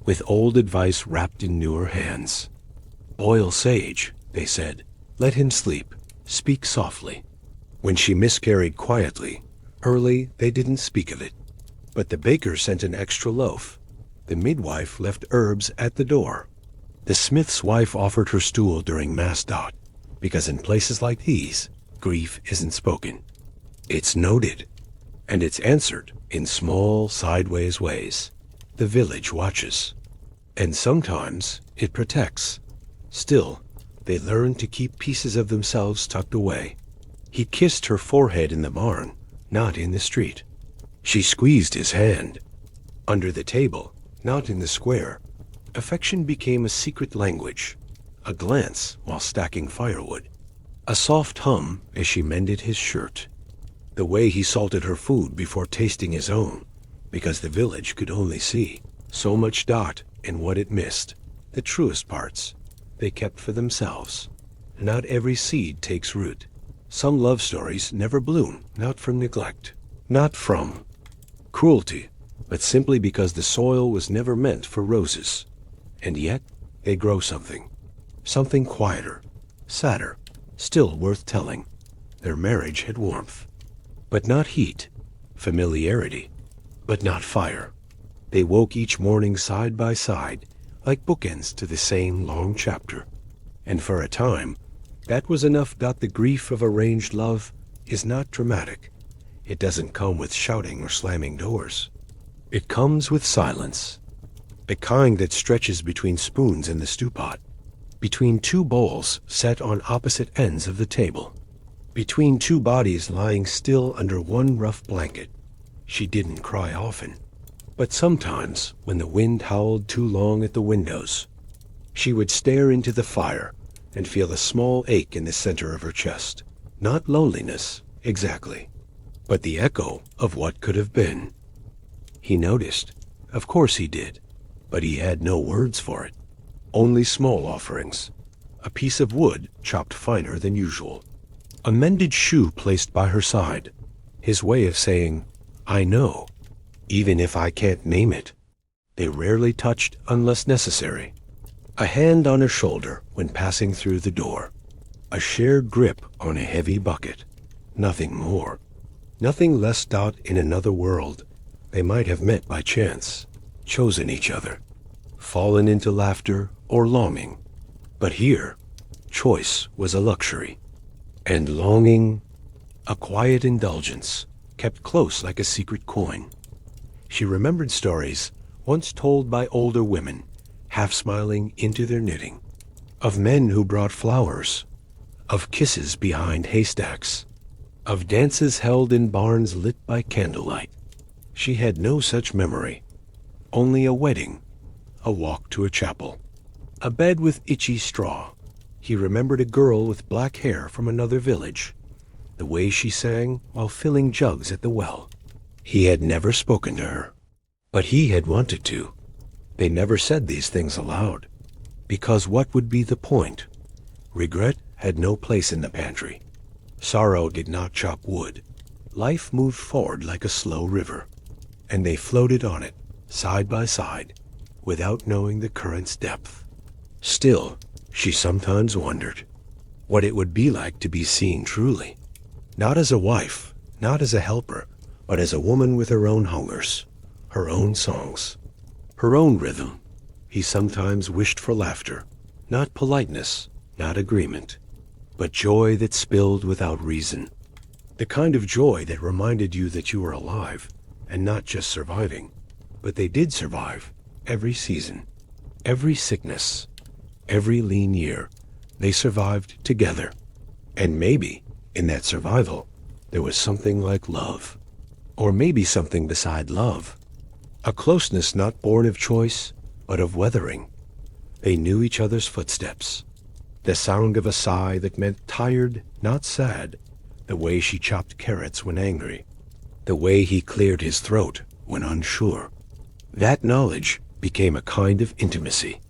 with old advice wrapped in newer hands. Boil sage, they said. Let him sleep. Speak softly. When she miscarried quietly, early, they didn't speak of it. But the baker sent an extra loaf. The midwife left herbs at the door. The smith's wife offered her stool during Mass. Dot, because in places like these, grief isn't spoken. It's noted, and it's answered in small, sideways ways. The village watches, and sometimes it protects. Still, they learn to keep pieces of themselves tucked away. He kissed her forehead in the barn, not in the street. She squeezed his hand. Under the table, not in the square, affection became a secret language, a glance while stacking firewood, a soft hum as she mended his shirt, the way he salted her food before tasting his own, because the village could only see so much Dot and what it missed, the truest parts, they kept for themselves. Not every seed takes root. Some love stories never bloom, not from neglect, not from cruelty, but simply because the soil was never meant for roses. And yet, they grow something quieter, sadder, still worth telling. Their marriage had warmth, but not heat, familiarity, but not fire. They woke each morning side by side, like bookends to the same long chapter. And for a time, that was enough. The grief of arranged love is not dramatic. It doesn't come with shouting or slamming doors. It comes with silence, the kind that stretches between spoons in the stew pot, between two bowls set on opposite ends of the table, between two bodies lying still under one rough blanket. She didn't cry often, but sometimes when the wind howled too long at the windows, she would stare into the fire and feel a small ache in the center of her chest. Not loneliness, exactly, but the echo of what could have been. He noticed. Of course he did, but he had no words for it. Only small offerings. A piece of wood chopped finer than usual. A mended shoe placed by her side. His way of saying, I know, even if I can't name it. They rarely touched unless necessary. A hand on her shoulder when passing through the door. A shared grip on a heavy bucket. Nothing more. Nothing less. In another world, they might have met by chance, chosen each other, fallen into laughter or longing. But here, choice was a luxury, and longing, a quiet indulgence, kept close like a secret coin. She remembered stories once told by older women, half smiling into their knitting, of men who brought flowers, of kisses behind haystacks, of dances held in barns lit by candlelight. She had no such memory, only a wedding, a walk to a chapel, a bed with itchy straw. He remembered a girl with black hair from another village, the way she sang while filling jugs at the well. He had never spoken to her, but he had wanted to. They never said these things aloud, because what would be the point? Regret had no place in the pantry. Sorrow did not chop wood. Life moved forward like a slow river, and they floated on it, side by side, without knowing the current's depth. Still, she sometimes wondered what it would be like to be seen truly, not as a wife, not as a helper, but as a woman with her own hungers, her own songs, her own rhythm. He sometimes wished for laughter, not politeness, not agreement, but joy that spilled without reason. The kind of joy that reminded you that you were alive, and not just surviving. But they did survive, every season, every sickness, Every lean year, they survived together. And maybe, in that survival, there was something like love. Or maybe something beside love. A closeness not born of choice, but of weathering. They knew each other's footsteps. The sound of a sigh that meant tired, not sad. The way she chopped carrots when angry. The way he cleared his throat when unsure. That knowledge became a kind of intimacy.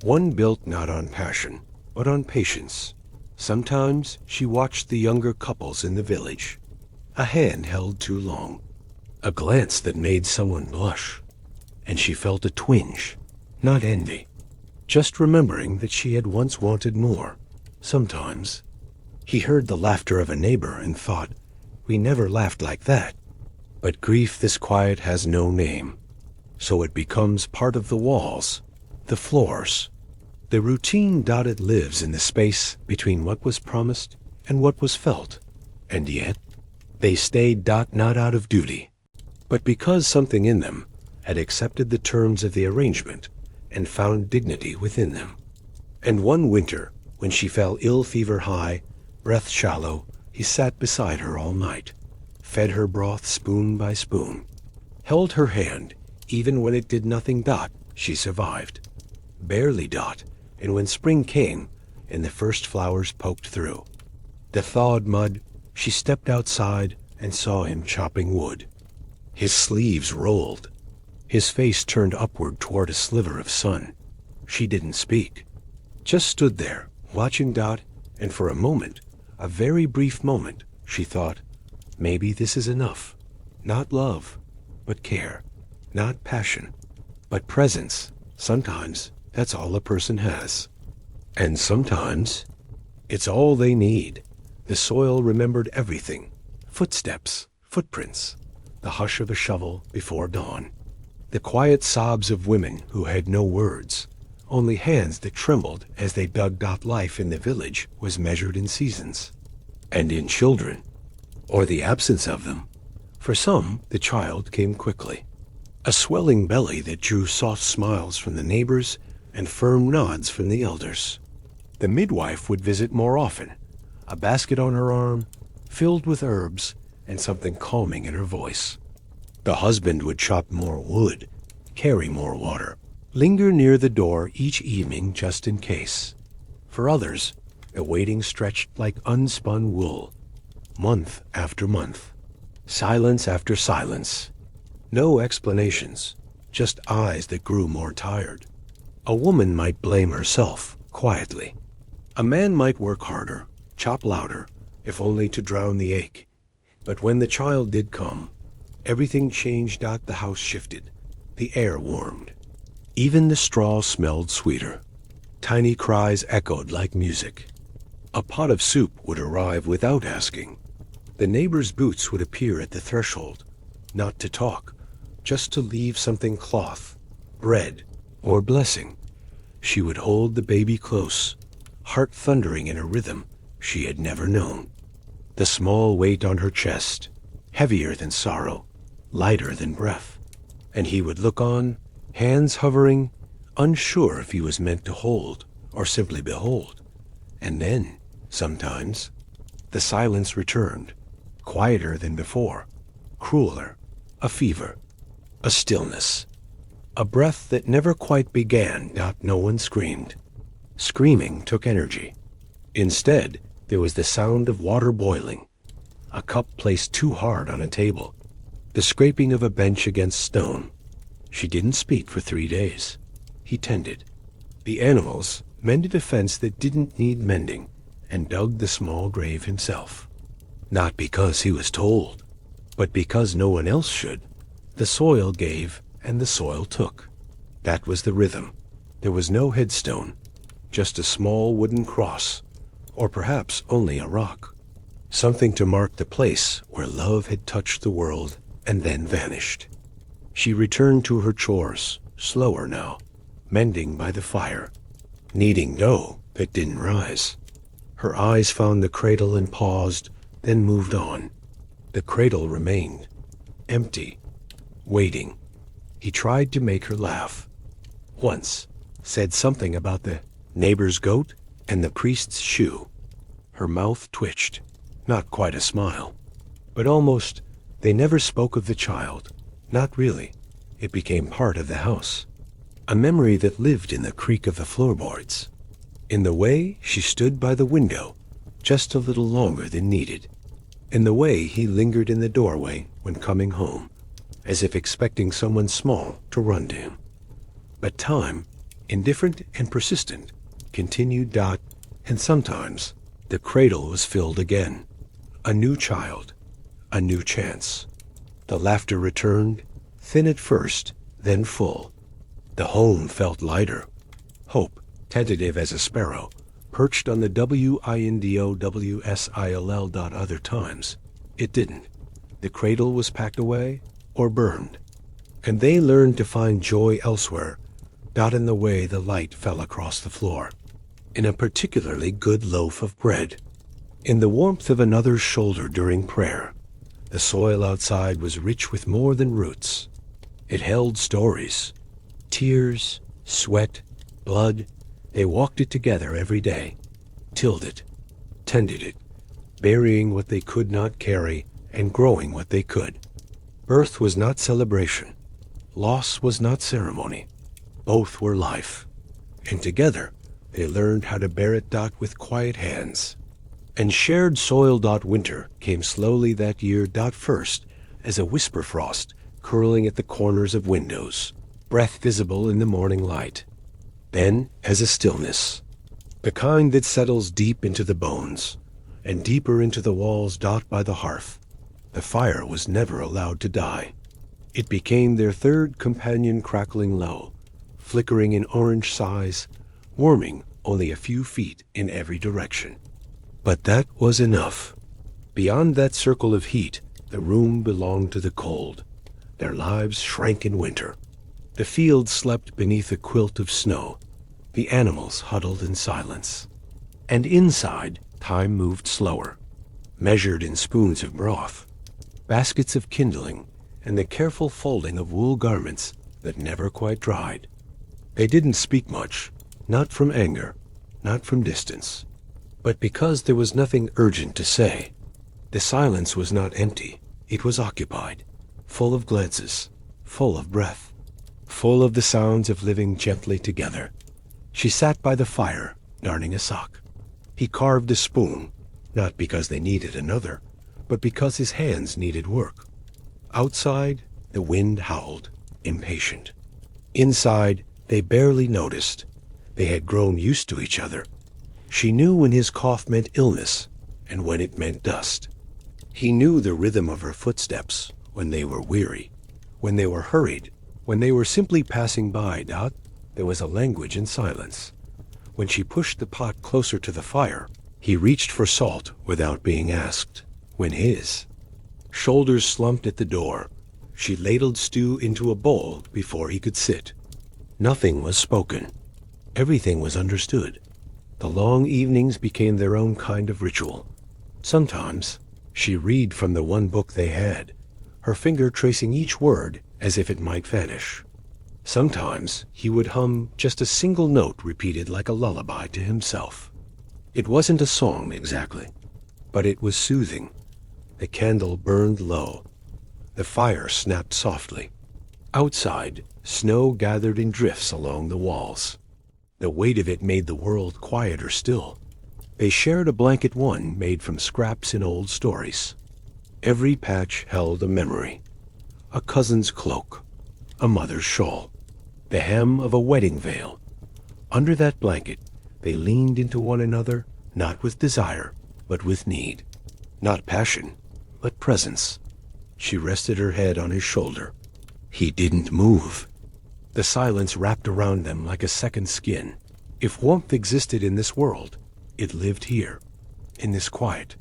One built not on passion, but on patience. Sometimes she watched the younger couples in the village. A hand held too long. A glance that made someone blush. And she felt a twinge, not envy. Just remembering that she had once wanted more. Sometimes. He heard the laughter of a neighbor and thought, we never laughed like that. But grief this quiet has no name. So it becomes part of the walls, the floors. The routine dotted lives in the space between what was promised and what was felt. And yet, they stayed not out of duty, but because something in them had accepted the terms of the arrangement and found dignity within them. And one winter, when she fell ill fever high, breath shallow, he sat beside her all night, fed her broth spoon by spoon, held her hand, even when it did nothing. She survived. Barely. And when spring came, and the first flowers poked through the thawed mud, she stepped outside and saw him chopping wood. His sleeves rolled. His face turned upward toward a sliver of sun. She didn't speak. Just stood there, watching. And for a moment, a very brief moment, she thought, maybe this is enough. Not love, but care. Not passion, but presence. Sometimes that's all a person has. And sometimes it's all they need. The soil remembered everything. Footsteps, footprints, the hush of a shovel before dawn. The quiet sobs of women who had no words, only hands that trembled as they dug. Life in the village was measured in seasons. And in children, or the absence of them. For some, the child came quickly. A swelling belly that drew soft smiles from the neighbors and firm nods from the elders. The midwife would visit more often, a basket on her arm, filled with herbs and something calming in her voice. The husband would chop more wood, carry more water, linger near the door each evening just in case. For others, the waiting stretched like unspun wool, month after month, silence after silence. No explanations, just eyes that grew more tired. A woman might blame herself, quietly. A man might work harder, chop louder, if only to drown the ache. But when the child did come, everything changed. The house shifted. The air warmed. Even the straw smelled sweeter. Tiny cries echoed like music. A pot of soup would arrive without asking. The neighbor's boots would appear at the threshold, not to talk, just to leave something: cloth, bread, or blessing. She would hold the baby close, heart thundering in a rhythm she had never known. The small weight on her chest, heavier than sorrow, lighter than breath. And he would look on, hands hovering, unsure if he was meant to hold or simply behold. And then, sometimes, the silence returned, quieter than before, crueler, a fever, a stillness, a breath that never quite began. No one screamed. Screaming took energy. Instead, there was the sound of water boiling, a cup placed too hard on a table, the scraping of a bench against stone. She didn't speak for 3 days. He tended. The animals mended a fence that didn't need mending and dug the small grave himself. Not because he was told, but because no one else should. The soil gave and the soil took. That was the rhythm. There was no headstone, just a small wooden cross, or perhaps only a rock. Something to mark the place where love had touched the world and then vanished. She returned to her chores, slower now, mending by the fire, kneading dough that didn't rise. Her eyes found the cradle and paused, then moved on. The cradle remained, empty, waiting. He tried to make her laugh. Once, said something about the neighbor's goat, and the priest's shoe. Her mouth twitched, not quite a smile, but almost. They never spoke of the child. Not really. It became part of the house. A memory that lived in the creak of the floorboards. In the way she stood by the window, just a little longer than needed. In the way he lingered in the doorway when coming home, as if expecting someone small to run to him. But time, indifferent and persistent, continued. And sometimes the cradle was filled again. A new child, a new chance. The laughter returned, thin at first, then full. The home felt lighter. Hope, tentative as a sparrow, perched on the WINDOWSILL. Other times, it didn't. The cradle was packed away or burned. And they learned to find joy elsewhere, in the way the light fell across the floor. In a particularly good loaf of bread. In the warmth of another's shoulder during prayer. The soil outside was rich with more than roots. It held stories. Tears, sweat, blood. They walked it together every day. Tilled it. Tended it. Burying what they could not carry and growing what they could. Birth was not celebration. Loss was not ceremony. Both were life. And together, they learned how to bear it. With quiet hands. And shared soil. Winter came slowly that year. First, as a whisper frost curling at the corners of windows, breath visible in the morning light. Then, as a stillness, the kind that settles deep into the bones, and deeper into the walls. By the hearth, the fire was never allowed to die. It became their third companion, crackling low, flickering in orange size, warming only a few feet in every direction. But that was enough. Beyond that circle of heat, the room belonged to the cold. Their lives shrank in winter. The fields slept beneath a quilt of snow. The animals huddled in silence. And inside, time moved slower, measured in spoons of broth, baskets of kindling, and the careful folding of wool garments that never quite dried. They didn't speak much, not from anger, not from distance, but because there was nothing urgent to say. The silence was not empty, it was occupied, full of glances, full of breath, full of the sounds of living gently together. She sat by the fire, darning a sock. He carved a spoon, not because they needed another, but because his hands needed work. Outside, the wind howled, impatient. Inside, they barely noticed. They had grown used to each other. She knew when his cough meant illness, and when it meant dust. He knew the rhythm of her footsteps, when they were weary, when they were hurried, when they were simply passing by. There was a language in silence. When she pushed the pot closer to the fire, he reached for salt without being asked. When his shoulders slumped at the door, she ladled stew into a bowl before he could sit. Nothing was spoken. Everything was understood. The long evenings became their own kind of ritual. Sometimes she read from the one book they had, her finger tracing each word as if it might vanish. Sometimes he would hum just a single note repeated like a lullaby to himself. It wasn't a song exactly, but it was soothing. The candle burned low. The fire snapped softly. Outside, snow gathered in drifts along the walls. The weight of it made the world quieter still. They shared a blanket, one made from scraps in old stories. Every patch held a memory. A cousin's cloak, a mother's shawl, the hem of a wedding veil. Under that blanket, they leaned into one another, not with desire, but with need. Not passion, but presence. She rested her head on his shoulder. He didn't move. The silence wrapped around them like a second skin. If warmth existed in this world, it lived here, in this quiet,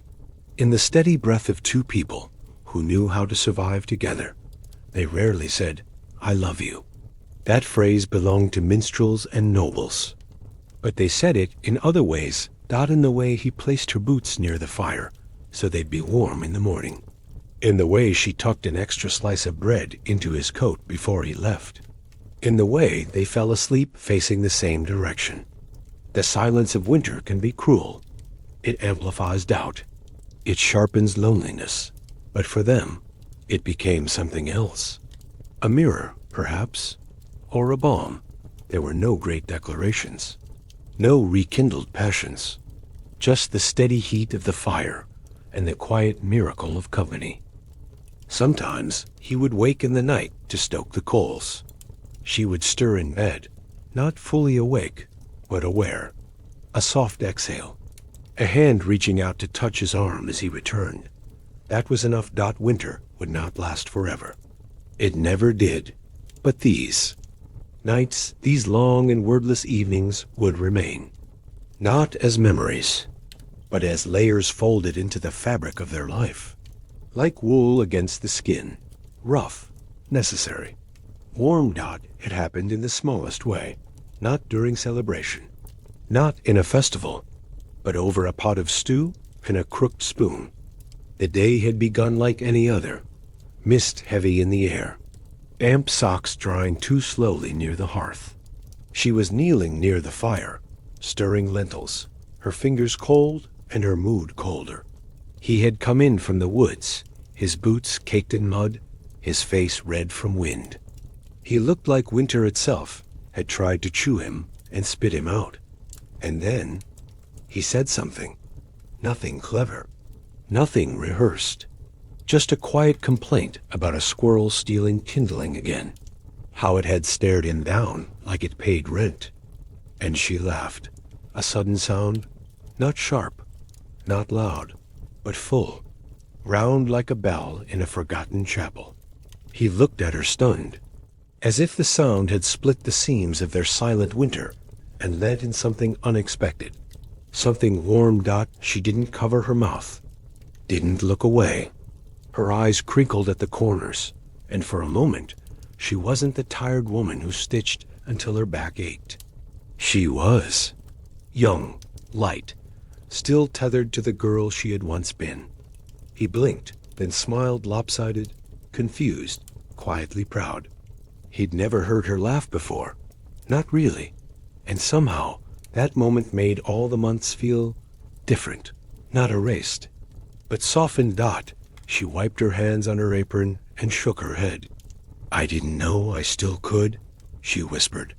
in the steady breath of two people who knew how to survive together. They rarely said, "I love you." That phrase belonged to minstrels and nobles. But they said it in other ways, in the way he placed her boots near the fire, so they'd be warm in the morning. In the way she tucked an extra slice of bread into his coat before he left. In the way they fell asleep facing the same direction. The silence of winter can be cruel. It amplifies doubt. It sharpens loneliness. But for them, it became something else. A mirror, perhaps, or a balm. There were no great declarations, no rekindled passions, just the steady heat of the fire and the quiet miracle of company. Sometimes he would wake in the night to stoke the coals. She would stir in bed, not fully awake, but aware. A soft exhale, a hand reaching out to touch his arm as he returned. That was enough. Winter would not last forever. It never did. But these nights, these long and wordless evenings would remain. Not as memories, but as layers folded into the fabric of their life. Like wool against the skin, rough, necessary. Warm. It happened in the smallest way, not during celebration, not in a festival, but over a pot of stew and a crooked spoon. The day had begun like any other, mist heavy in the air, damp socks drying too slowly near the hearth. She was kneeling near the fire, stirring lentils, her fingers cold and her mood colder. He had come in from the woods, his boots caked in mud, his face red from wind. He looked like winter itself had tried to chew him and spit him out. And then he said something. Nothing clever, nothing rehearsed. Just a quiet complaint about a squirrel stealing kindling again. How it had stared him down like it paid rent. And she laughed. A sudden sound, not sharp, not loud, but full, round like a bell in a forgotten chapel. He looked at her stunned, as if the sound had split the seams of their silent winter and led in something unexpected. Something warm. She didn't cover her mouth, didn't look away. Her eyes crinkled at the corners, and for a moment, she wasn't the tired woman who stitched until her back ached. She was young, light, still tethered to the girl she had once been. He blinked, then smiled lopsided, confused, quietly proud. He'd never heard her laugh before, not really, and somehow that moment made all the months feel different, not erased, but softened. She wiped her hands on her apron and shook her head. "I didn't know I still could," she whispered.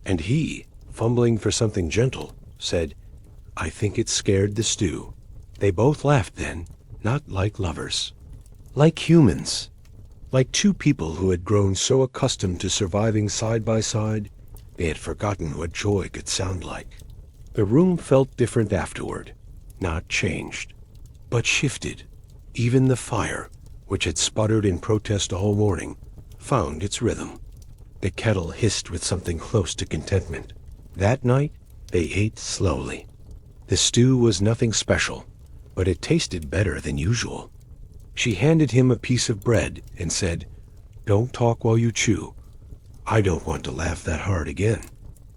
And he, fumbling for something gentle, said, "I think it scared the stew." They both laughed then, not like lovers, like humans, like two people who had grown so accustomed to surviving side by side, they had forgotten what joy could sound like. The room felt different afterward, not changed, but shifted. Even the fire, which had sputtered in protest all morning, found its rhythm. The kettle hissed with something close to contentment. That night, they ate slowly. The stew was nothing special, but it tasted better than usual. She handed him a piece of bread and said, "Don't talk while you chew. I don't want to laugh that hard again."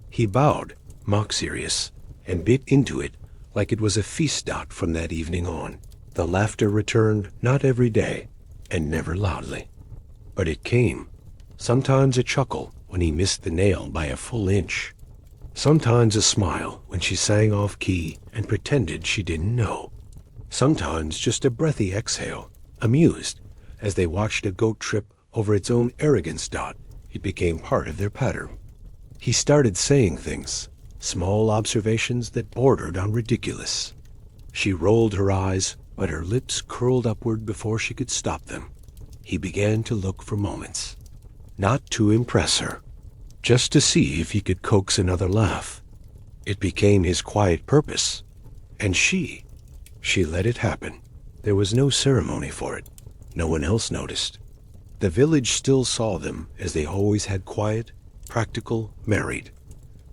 He bowed, mock serious, and bit into it like it was a feast. From that evening on, the laughter returned, not every day, and never loudly. But it came. Sometimes a chuckle when he missed the nail by a full inch. Sometimes a smile when she sang off key and pretended she didn't know. Sometimes just a breathy exhale, amused, as they watched a goat trip over its own arrogance. It became part of their pattern. He started saying things, small observations that bordered on ridiculous. She rolled her eyes, but her lips curled upward before she could stop them. He began to look for moments, not to impress her, just to see if he could coax another laugh. It became his quiet purpose, and she let it happen. There was no ceremony for it. No one else noticed. The village still saw them as they always had, quiet, practical, married.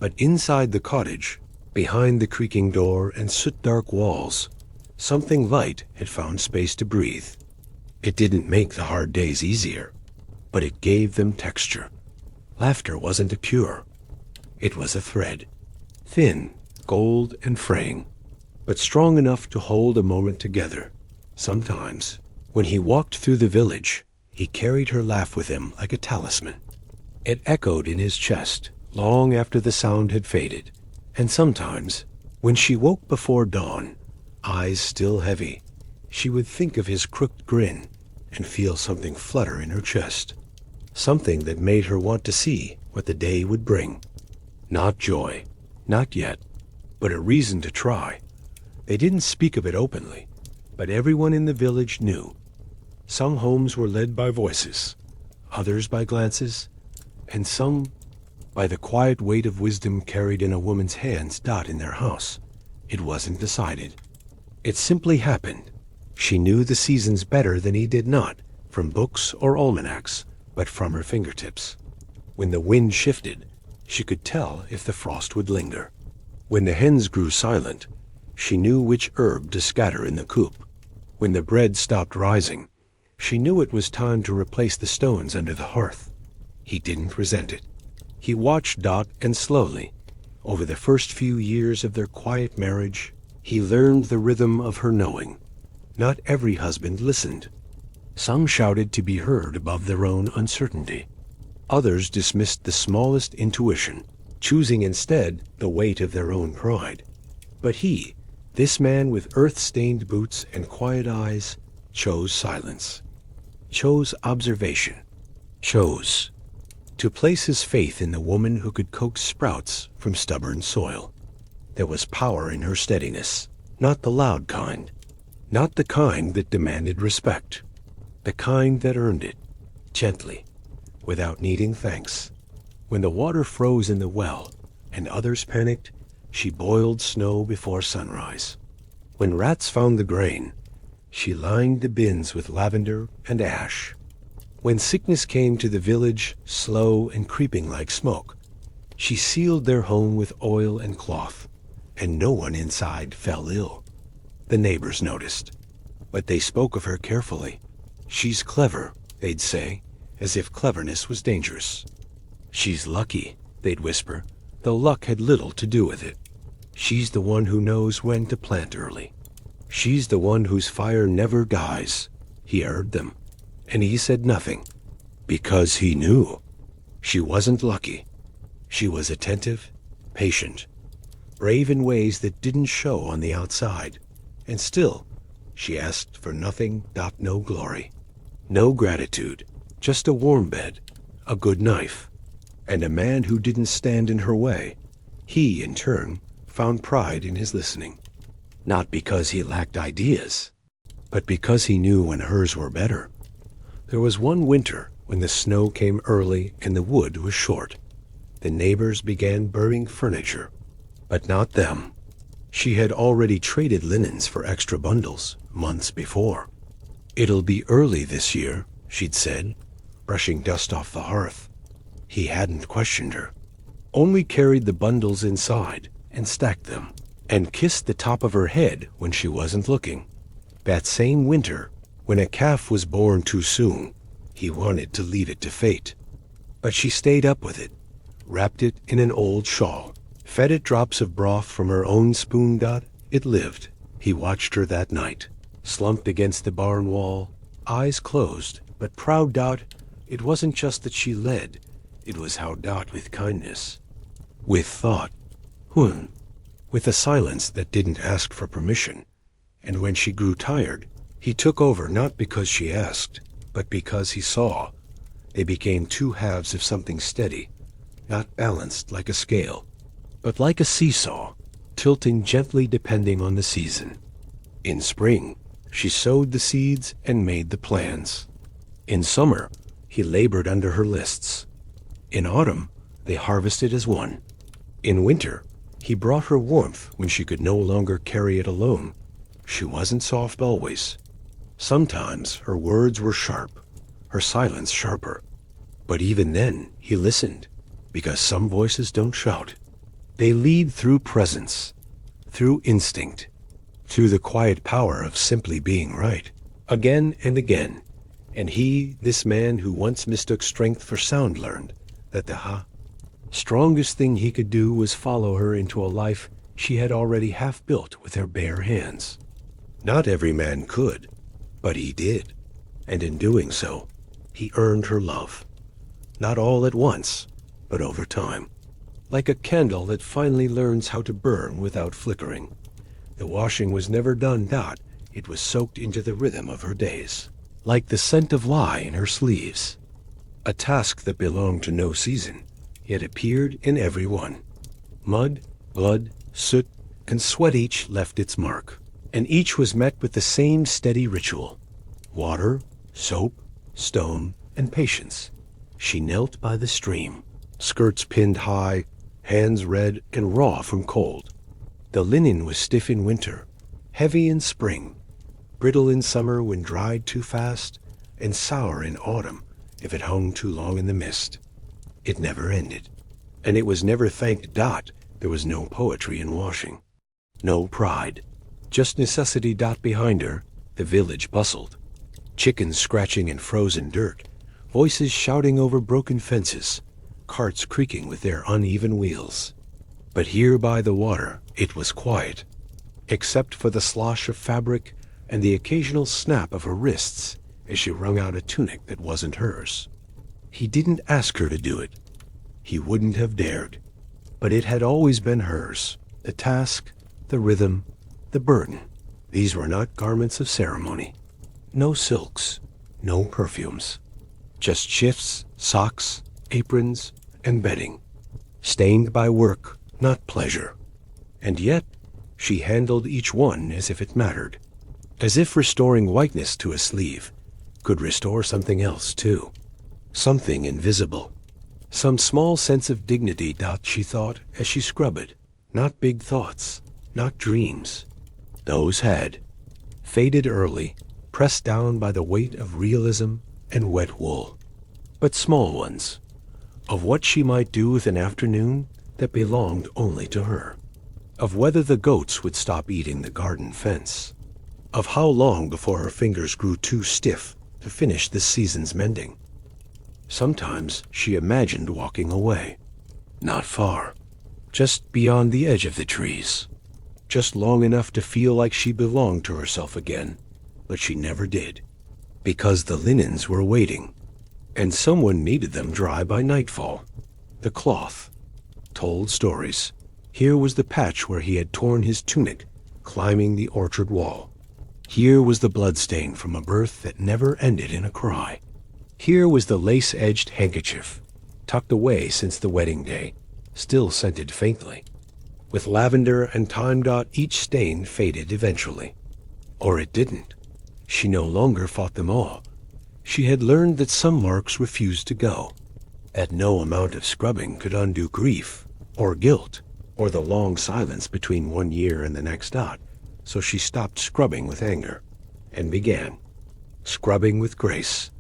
But inside the cottage, behind the creaking door and soot-dark walls, something light had found space to breathe. It didn't make the hard days easier, but it gave them texture. Laughter wasn't a cure. It was a thread, thin, gold, and fraying, but strong enough to hold a moment together. Sometimes, when he walked through the village, he carried her laugh with him like a talisman. It echoed in his chest long after the sound had faded, And sometimes, when she woke before dawn, eyes still heavy, she would think of his crooked grin and feel something flutter in her chest, something that made her want to see what the day would bring. Not joy, not yet, but a reason to try. They didn't speak of it openly, but everyone in the village knew. Some homes were led by voices, others by glances, and some by the quiet weight of wisdom carried in a woman's hands. In their house, it wasn't decided. It simply happened. She knew the seasons better than he did, not from books or almanacs, but from her fingertips. When the wind shifted, she could tell if the frost would linger. When the hens grew silent, she knew which herb to scatter in the coop. When the bread stopped rising, she knew it was time to replace the stones under the hearth. He didn't resent it. He watched Dot, and slowly, over the first few years of their quiet marriage, he learned the rhythm of her knowing. Not every husband listened. Some shouted to be heard above their own uncertainty. Others dismissed the smallest intuition, choosing instead the weight of their own pride. But he, this man with earth-stained boots and quiet eyes, chose silence, chose observation, chose to place his faith in the woman who could coax sprouts from stubborn soil. There was power in her steadiness, not the loud kind, not the kind that demanded respect, the kind that earned it, gently, without needing thanks. When the water froze in the well and others panicked, she boiled snow before sunrise. When rats found the grain, she lined the bins with lavender and ash. When sickness came to the village, slow and creeping like smoke, she sealed their home with oil and cloth, and no one inside fell ill. The neighbors noticed, but they spoke of her carefully. "She's clever," they'd say, as if cleverness was dangerous. "She's lucky," they'd whisper, though luck had little to do with it. "She's the one who knows when to plant early. She's the one whose fire never dies." He heard them, and he said nothing, because he knew. She wasn't lucky. She was attentive, patient, brave in ways that didn't show on the outside. And still, she asked for nothing, no glory, no gratitude, just a warm bed, a good knife, and a man who didn't stand in her way. He, in turn, found pride in his listening, not because he lacked ideas, but because he knew when hers were better. There was one winter when the snow came early and the wood was short. The neighbors began burning furniture, but not them. She had already traded linens for extra bundles months before. "It'll be early this year," she'd said, brushing dust off the hearth. He hadn't questioned her, only carried the bundles inside and stacked them, and kissed the top of her head when she wasn't looking. That same winter, when a calf was born too soon, he wanted to leave it to fate. But she stayed up with it, wrapped it in an old shawl, fed it drops of broth from her own spoon. It lived. He watched her that night, slumped against the barn wall, eyes closed, but proud. It wasn't just that she led, it was how with kindness, with thought, with a silence that didn't ask for permission. And when she grew tired, he took over, not because she asked, but because he saw. They became two halves of something steady, not balanced like a scale, but like a seesaw, tilting gently depending on the season. In spring, she sowed the seeds and made the plans. In summer, he labored under her lists. In autumn, they harvested as one. In winter, he brought her warmth when she could no longer carry it alone. She wasn't soft always. Sometimes her words were sharp, her silence sharper. But even then, he listened, because some voices don't shout. They lead through presence, through instinct, through the quiet power of simply being right. Again and again, and he, this man who once mistook strength for sound, learned that the strongest thing he could do was follow her into a life she had already half built with her bare hands. Not every man could, but he did, and in doing so, he earned her love. Not all at once, but over time. like a candle that finally learns how to burn without flickering. The washing was never done, Dot. It was soaked into the rhythm of her days, like the scent of lye in her sleeves. A task that belonged to no season, yet appeared in every one. Mud, blood, soot, and sweat each left its mark, and each was met with the same steady ritual. Water, soap, stone, and patience. She knelt by the stream, skirts pinned high, hands red and raw from cold. The linen was stiff in winter, heavy in spring, brittle in summer when dried too fast, and sour in autumn if it hung too long in the mist. It never ended, and it was never thanked Dot. There was no poetry in washing, no pride, just necessity. Dot behind her, the village bustled. Chickens scratching in frozen dirt, voices shouting over broken fences, carts creaking with their uneven wheels. But here by the water it was quiet, except for the slosh of fabric and the occasional snap of her wrists as she wrung out a tunic that wasn't hers. He didn't ask her to do it. He wouldn't have dared. But it had always been hers, the task, the rhythm, the burden. These were not garments of ceremony. No silks, no perfumes. Just shifts, socks, aprons, and bedding. Stained by work, not pleasure. And yet, she handled each one as if it mattered. As if restoring whiteness to a sleeve could restore something else too. Something invisible. Some small sense of dignity, Dot, she thought, as she scrubbed. Not big thoughts, not dreams. Those had faded early, pressed down by the weight of realism and wet wool. But small ones, of what she might do with an afternoon that belonged only to her. Of whether the goats would stop eating the garden fence. Of how long before her fingers grew too stiff to finish this season's mending. Sometimes she imagined walking away. Not far, just beyond the edge of the trees. Just long enough to feel like she belonged to herself again, but she never did. Because the linens were waiting, and someone needed them dry by nightfall. The cloth told stories. Here was the patch where he had torn his tunic, climbing the orchard wall. Here was the bloodstain from a birth that never ended in a cry. Here was the lace-edged handkerchief, tucked away since the wedding day, still scented faintly. With lavender and thyme, Dot, each stain faded eventually. Or it didn't. She no longer fought them all. She had learned that some marks refused to go. That no amount of scrubbing could undo grief, or guilt, or the long silence between one year and the next. Dot. So she stopped scrubbing with anger, and began scrubbing with grace.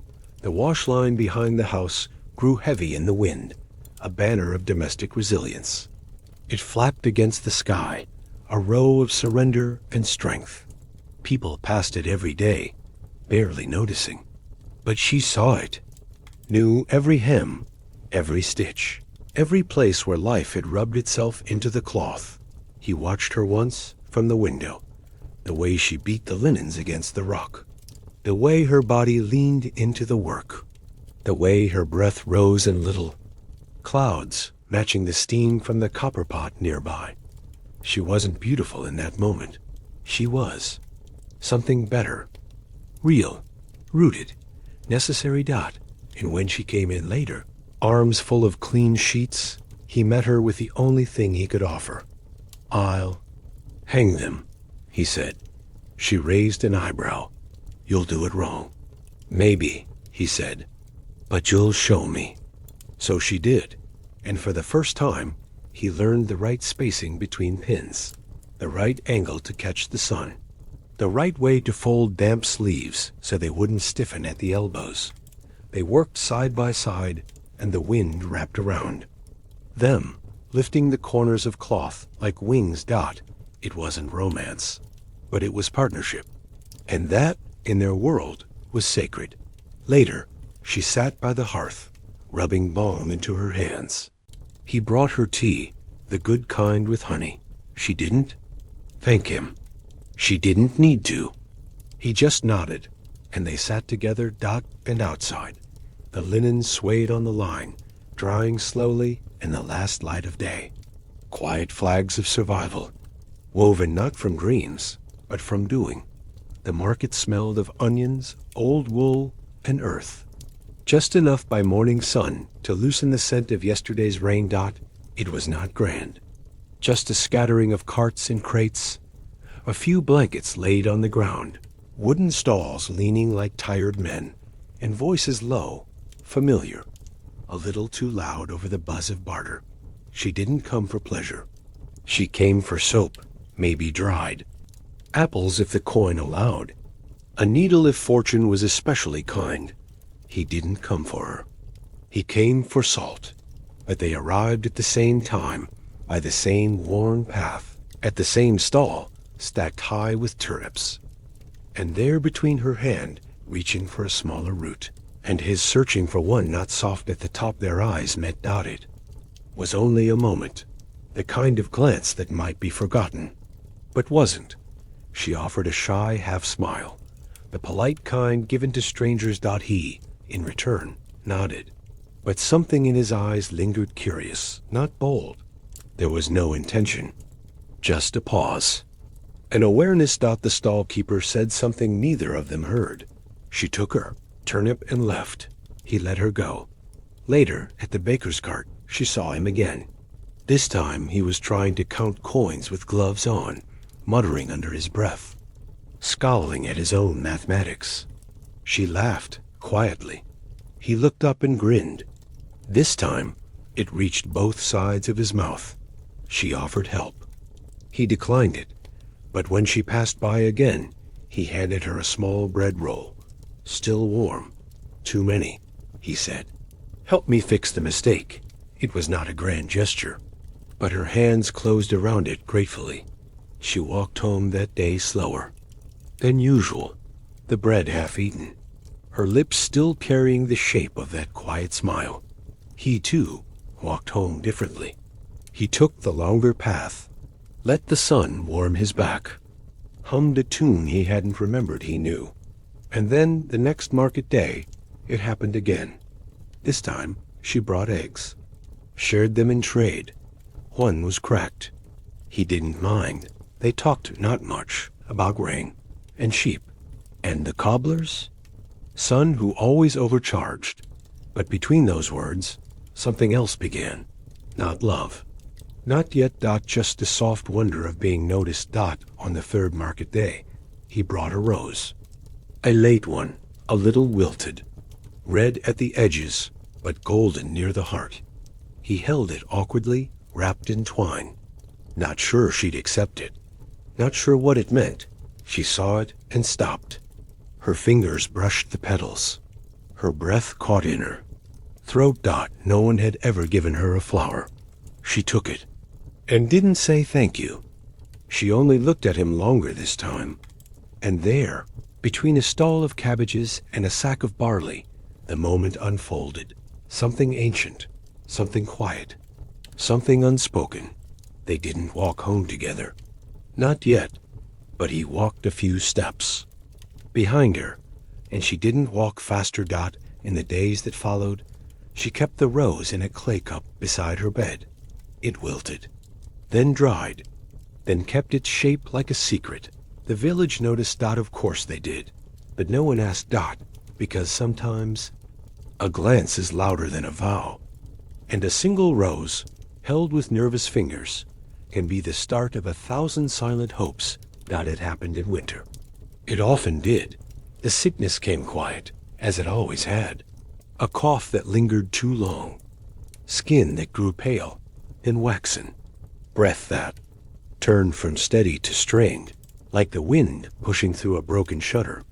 The wash line behind the house grew heavy in the wind, a banner of domestic resilience. It flapped against the sky, a row of surrender and strength. People passed it every day, barely noticing. But she saw it, knew every hem, every stitch, every place where life had rubbed itself into the cloth. He watched her once from the window, the way she beat the linens against the rock, the way her body leaned into the work, the way her breath rose in little clouds matching the steam from the copper pot nearby. She wasn't beautiful in that moment. She was something better, real, rooted, necessary. Dot. And when she came in later, arms full of clean sheets, he met her with the only thing he could offer. "I'll hang them," he said. She raised an eyebrow. "You'll do it wrong." "Maybe," he said, "but you'll show me." So she did, and for the first time, he learned the right spacing between pins, the right angle to catch the sun, the right way to fold damp sleeves so they wouldn't stiffen at the elbows. They worked side by side, and the wind wrapped around them, lifting the corners of cloth like wings. Dot. It wasn't romance, but it was partnership, and that, in their world, was sacred. Later, she sat by the hearth, rubbing balm into her hands. He brought her tea, the good kind with honey. She didn't thank him. She didn't need to. He just nodded, and they sat together. Dot, and outside. The linen swayed on the line, drying slowly in the last light of day. Quiet flags of survival, woven not from dreams, but from doing. The market smelled of onions, old wool, and earth. Just enough by morning sun to loosen the scent of yesterday's rain. It was not grand. Just a scattering of carts and crates, a few blankets laid on the ground, wooden stalls leaning like tired men, and voices low, familiar, a little too loud over the buzz of barter. She didn't come for pleasure. She came for soap, maybe dried. Apples if the coin allowed. A needle if fortune was especially kind. He didn't come for her. He came for salt. But they arrived at the same time, by the same worn path, at the same stall, stacked high with turnips. And there between her hand, reaching for a smaller root, and his searching for one not soft at the top, their eyes met. It was only a moment, the kind of glance that might be forgotten, but wasn't. She offered a shy half-smile, the polite kind given to strangers. He, in return, nodded. But something in his eyes lingered, curious, not bold. There was no intention, just a pause. An awareness. The stall-keeper said something neither of them heard. She took her turnip and left. He let her go. Later, at the baker's cart, she saw him again. This time he was trying to count coins with gloves on, muttering under his breath, scowling at his own mathematics. She laughed, quietly. He looked up and grinned. This time, it reached both sides of his mouth. She offered help. He declined it, but when she passed by again, he handed her a small bread roll. Still warm. Too many, he said. Help me fix the mistake. It was not a grand gesture, but her hands closed around it gratefully. She walked home that day slower than usual, the bread half eaten, her lips still carrying the shape of that quiet smile. He, too, walked home differently. He took the longer path, let the sun warm his back, hummed a tune he hadn't remembered he knew. And then, the next market day, it happened again. This time, she brought eggs, shared them in trade. One was cracked. He didn't mind. They talked not much about grain and sheep. And the cobbler's son who always overcharged. But between those words, something else began. Not love. Not yet. Just a soft wonder of being noticed. On the third market day, he brought a rose. A late one, a little wilted, red at the edges, but golden near the heart. He held it awkwardly, wrapped in twine. Not sure she'd accept it. Not sure what it meant. She saw it and stopped. Her fingers brushed the petals. Her breath caught in her throat. No one had ever given her a flower. She took it and didn't say thank you. She only looked at him longer this time. And there, between a stall of cabbages and a sack of barley, the moment unfolded. Something ancient, something quiet, something unspoken. They didn't walk home together. Not yet, but he walked a few steps behind her, and she didn't walk faster. In the days that followed, she kept the rose in a clay cup beside her bed. It wilted, then dried, then kept its shape like a secret. The village noticed. Of course they did, but no one asked. Because sometimes a glance is louder than a vow, and a single rose, held with nervous fingers, can be the start of 1,000 silent hopes. It happened in winter. It often did. The sickness came quiet, as it always had. A cough that lingered too long, skin that grew pale and waxen, breath that turned from steady to strained, like the wind pushing through a broken shutter.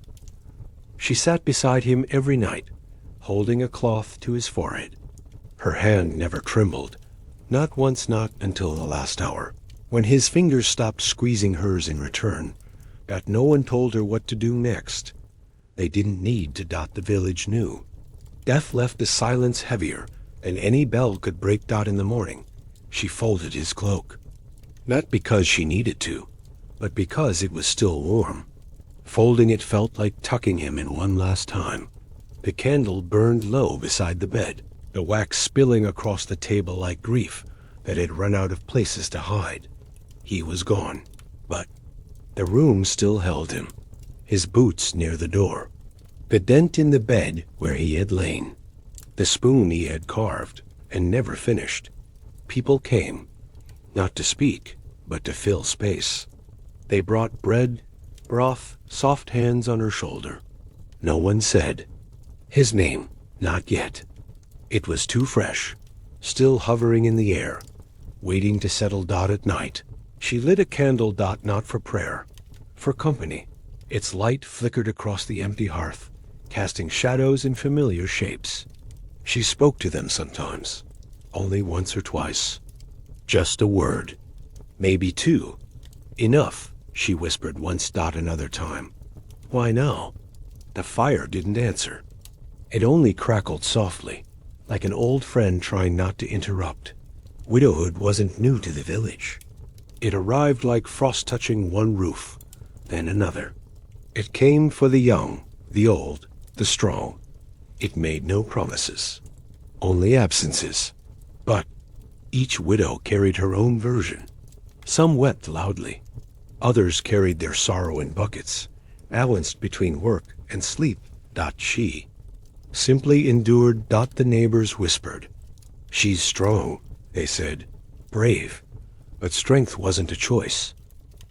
She sat beside him every night, holding a cloth to his forehead. Her hand never trembled, not once, not until the last hour, when his fingers stopped squeezing hers in return. No one told her what to do next. They didn't need to. The village knew. Death left the silence heavier than any bell could break. In the morning, she folded his cloak. Not because she needed to, but because it was still warm. Folding it felt like tucking him in one last time. The candle burned low beside the bed, the wax spilling across the table like grief that had run out of places to hide. He was gone, but the room still held him, his boots near the door, the dent in the bed where he had lain, the spoon he had carved and never finished. People came, not to speak, but to fill space. They brought bread, broth, soft hands on her shoulder. No one said his name, not yet. It was too fresh, still hovering in the air, waiting to settle Dot at night. She lit a candle, Dot, not for prayer, for company. Its light flickered across the empty hearth, casting shadows in familiar shapes. She spoke to them sometimes, only once or twice. Just a word, maybe two. Enough, she whispered once, Dot, another time. Why now? The fire didn't answer. It only crackled softly, like an old friend trying not to interrupt. Widowhood wasn't new to the village. It arrived like frost touching one roof, then another. It came for the young, the old, the strong. It made no promises, only absences. But each widow carried her own version. Some wept loudly. Others carried their sorrow in buckets, balanced between work and sleep. She simply endured. The neighbors whispered. She's strong, they said, brave. But strength wasn't a choice.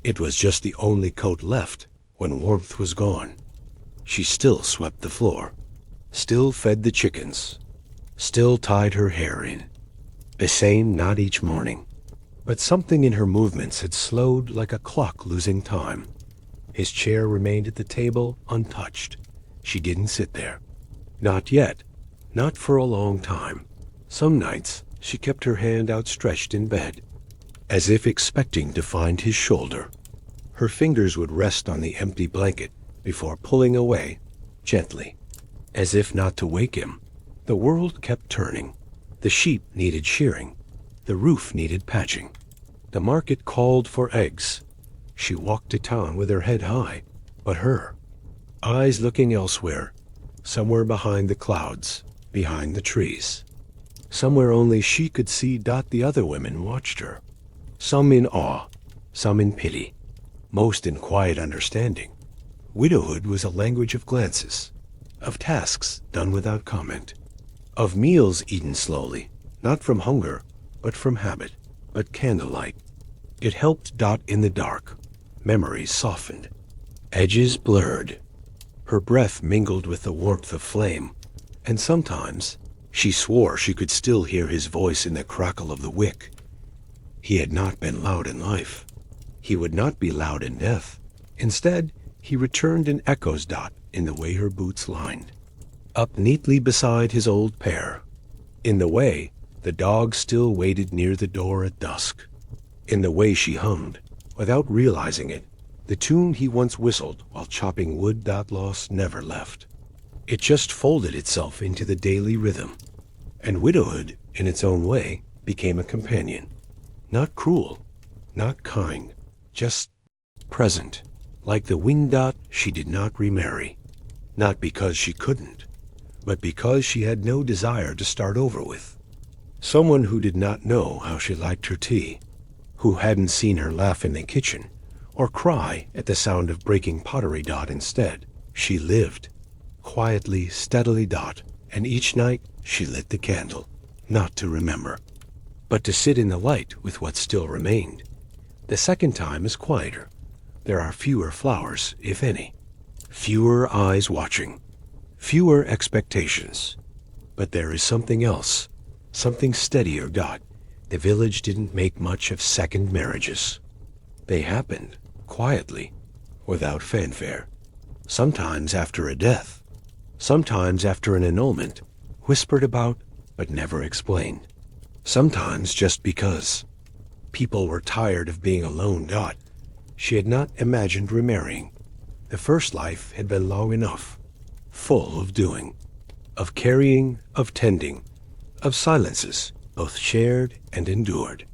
It was just the only coat left when warmth was gone. She still swept the floor, still fed the chickens, still tied her hair in. The same knot each morning. But something in her movements had slowed, like a clock losing time. His chair remained at the table untouched. She didn't sit there. Not yet. Not for a long time. Some nights she kept her hand outstretched in bed, as if expecting to find his shoulder. Her fingers would rest on the empty blanket before pulling away, gently, as if not to wake him. The world kept turning. The sheep needed shearing. The roof needed patching. The market called for eggs. She walked to town with her head high, but her eyes looking elsewhere, somewhere behind the clouds, behind the trees. Somewhere only she could see. The other women watched her, some in awe, some in pity, most in quiet understanding. Widowhood was a language of glances, of tasks done without comment, of meals eaten slowly, not from hunger, but from habit, but candlelight. It helped. In the dark, memories softened, edges blurred. Her breath mingled with the warmth of flame, and sometimes she swore she could still hear his voice in the crackle of the wick. He had not been loud in life. He would not be loud in death. Instead, he returned in echoes. In the way her boots lined up neatly beside his old pair, in the way the dog still waited near the door at dusk, in the way she hummed, without realizing it, the tune he once whistled while chopping wood. Loss never left. It just folded itself into the daily rhythm, and widowhood, in its own way, became a companion. Not cruel, not kind, just present. Like the wind. She did not remarry, not because she couldn't, but because she had no desire to start over with. Someone who did not know how she liked her tea, who hadn't seen her laugh in the kitchen, or cry at the sound of breaking pottery. Instead, she lived, quietly, steadily. And each night she lit the candle, not to remember, but to sit in the light with what still remained. The second time is quieter. There are fewer flowers, if any, fewer eyes watching, fewer expectations. But there is something else, something steadier. The village didn't make much of second marriages. They happened, quietly, without fanfare. Sometimes after a death, sometimes after an annulment, whispered about but never explained. Sometimes just because. People were tired of being alone. She had not imagined remarrying. The first life had been long enough, full of doing, of carrying, of tending, of silences, both shared and endured.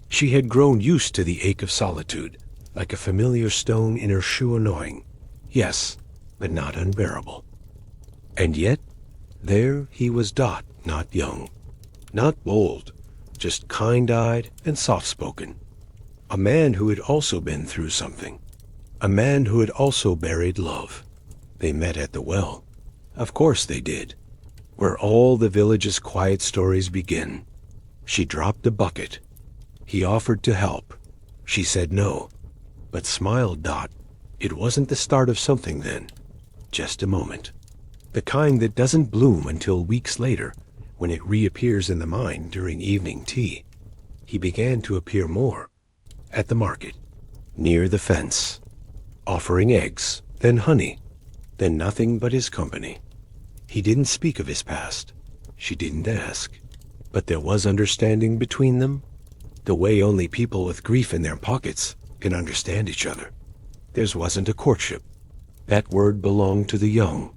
She had grown used to the ache of solitude, like a familiar stone in her shoe, annoying, yes, but not unbearable. And yet, there he was. Not young, Not bold, just kind-eyed and soft-spoken. A man who had also been through something. A man who had also buried love. They met at the well. Of course they did. Where all the village's quiet stories begin. She dropped the bucket. He offered to help. She said no, but smiled. It wasn't the start of something then. Just a moment. The kind that doesn't bloom until weeks later, when it reappears in the mind during evening tea. He began to appear more. At the market. Near the fence. Offering eggs, then honey, then nothing but his company. He didn't speak of his past. She didn't ask. But there was understanding between them. The way only people with grief in their pockets can understand each other. Theirs wasn't a courtship. That word belonged to the young.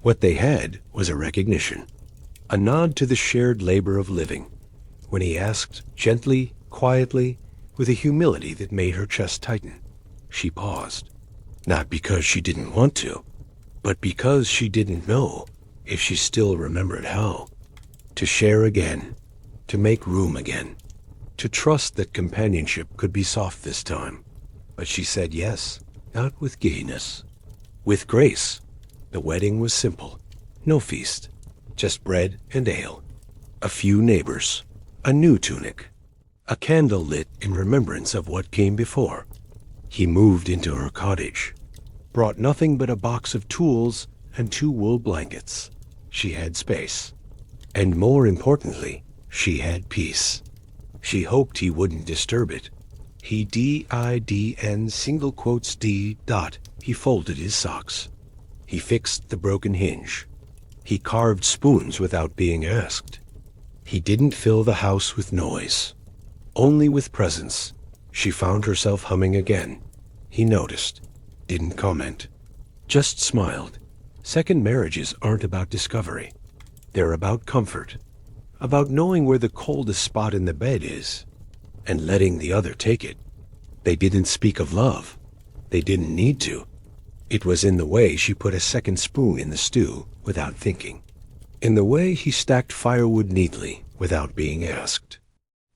What they had was a recognition. A nod to the shared labor of living. When he asked, gently, quietly, with a humility that made her chest tighten, she paused. Not because she didn't want to, but because she didn't know if she still remembered how. To share again, to make room again, to trust that companionship could be soft this time. But she said yes, not with gayness. With grace. The wedding was simple. No feast. Just bread and ale. A few neighbors. A new tunic. A candle lit in remembrance of what came before. He moved into her cottage. Brought nothing but a box of tools and 2 wool blankets. She had space. And more importantly, she had peace. She hoped he wouldn't disturb it. He D-I-D-N single quotes D dot. He folded his socks. He fixed the broken hinge. He carved spoons without being asked. He didn't fill the house with noise. Only with presence. She found herself humming again. He noticed. Didn't comment. Just smiled. Second marriages aren't about discovery. They're about comfort. About knowing where the coldest spot in the bed is. And letting the other take it. They didn't speak of love. They didn't need to. It was in the way she put a second spoon in the stew without thinking. In the way he stacked firewood neatly without being asked.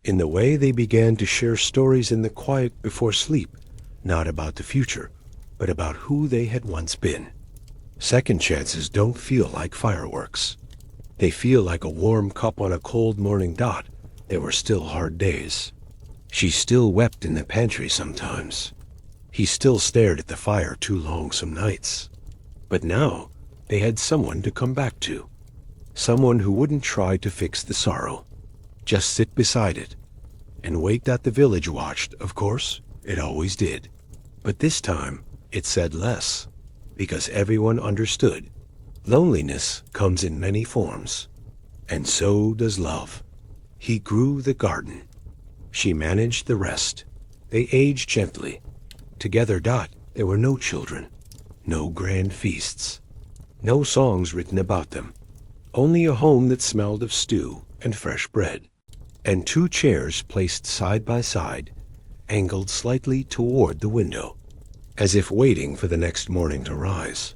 In the way they began to share stories in the quiet before sleep, not about the future, but about who they had once been. Second chances don't feel like fireworks. They feel like a warm cup on a cold morning. There were still hard days. She still wept in the pantry sometimes. He still stared at the fire too long some nights. But now they had someone to come back to. Someone who wouldn't try to fix the sorrow. Just sit beside it. And wait. That the village watched, of course. It always did. But this time, it said less. Because everyone understood. Loneliness comes in many forms. And so does love. He grew the garden. She managed the rest. They aged gently. Together. There were no children. No grand feasts. No songs written about them. Only a home that smelled of stew and fresh bread. And 2 chairs placed side by side, angled slightly toward the window, as if waiting for the next morning to rise.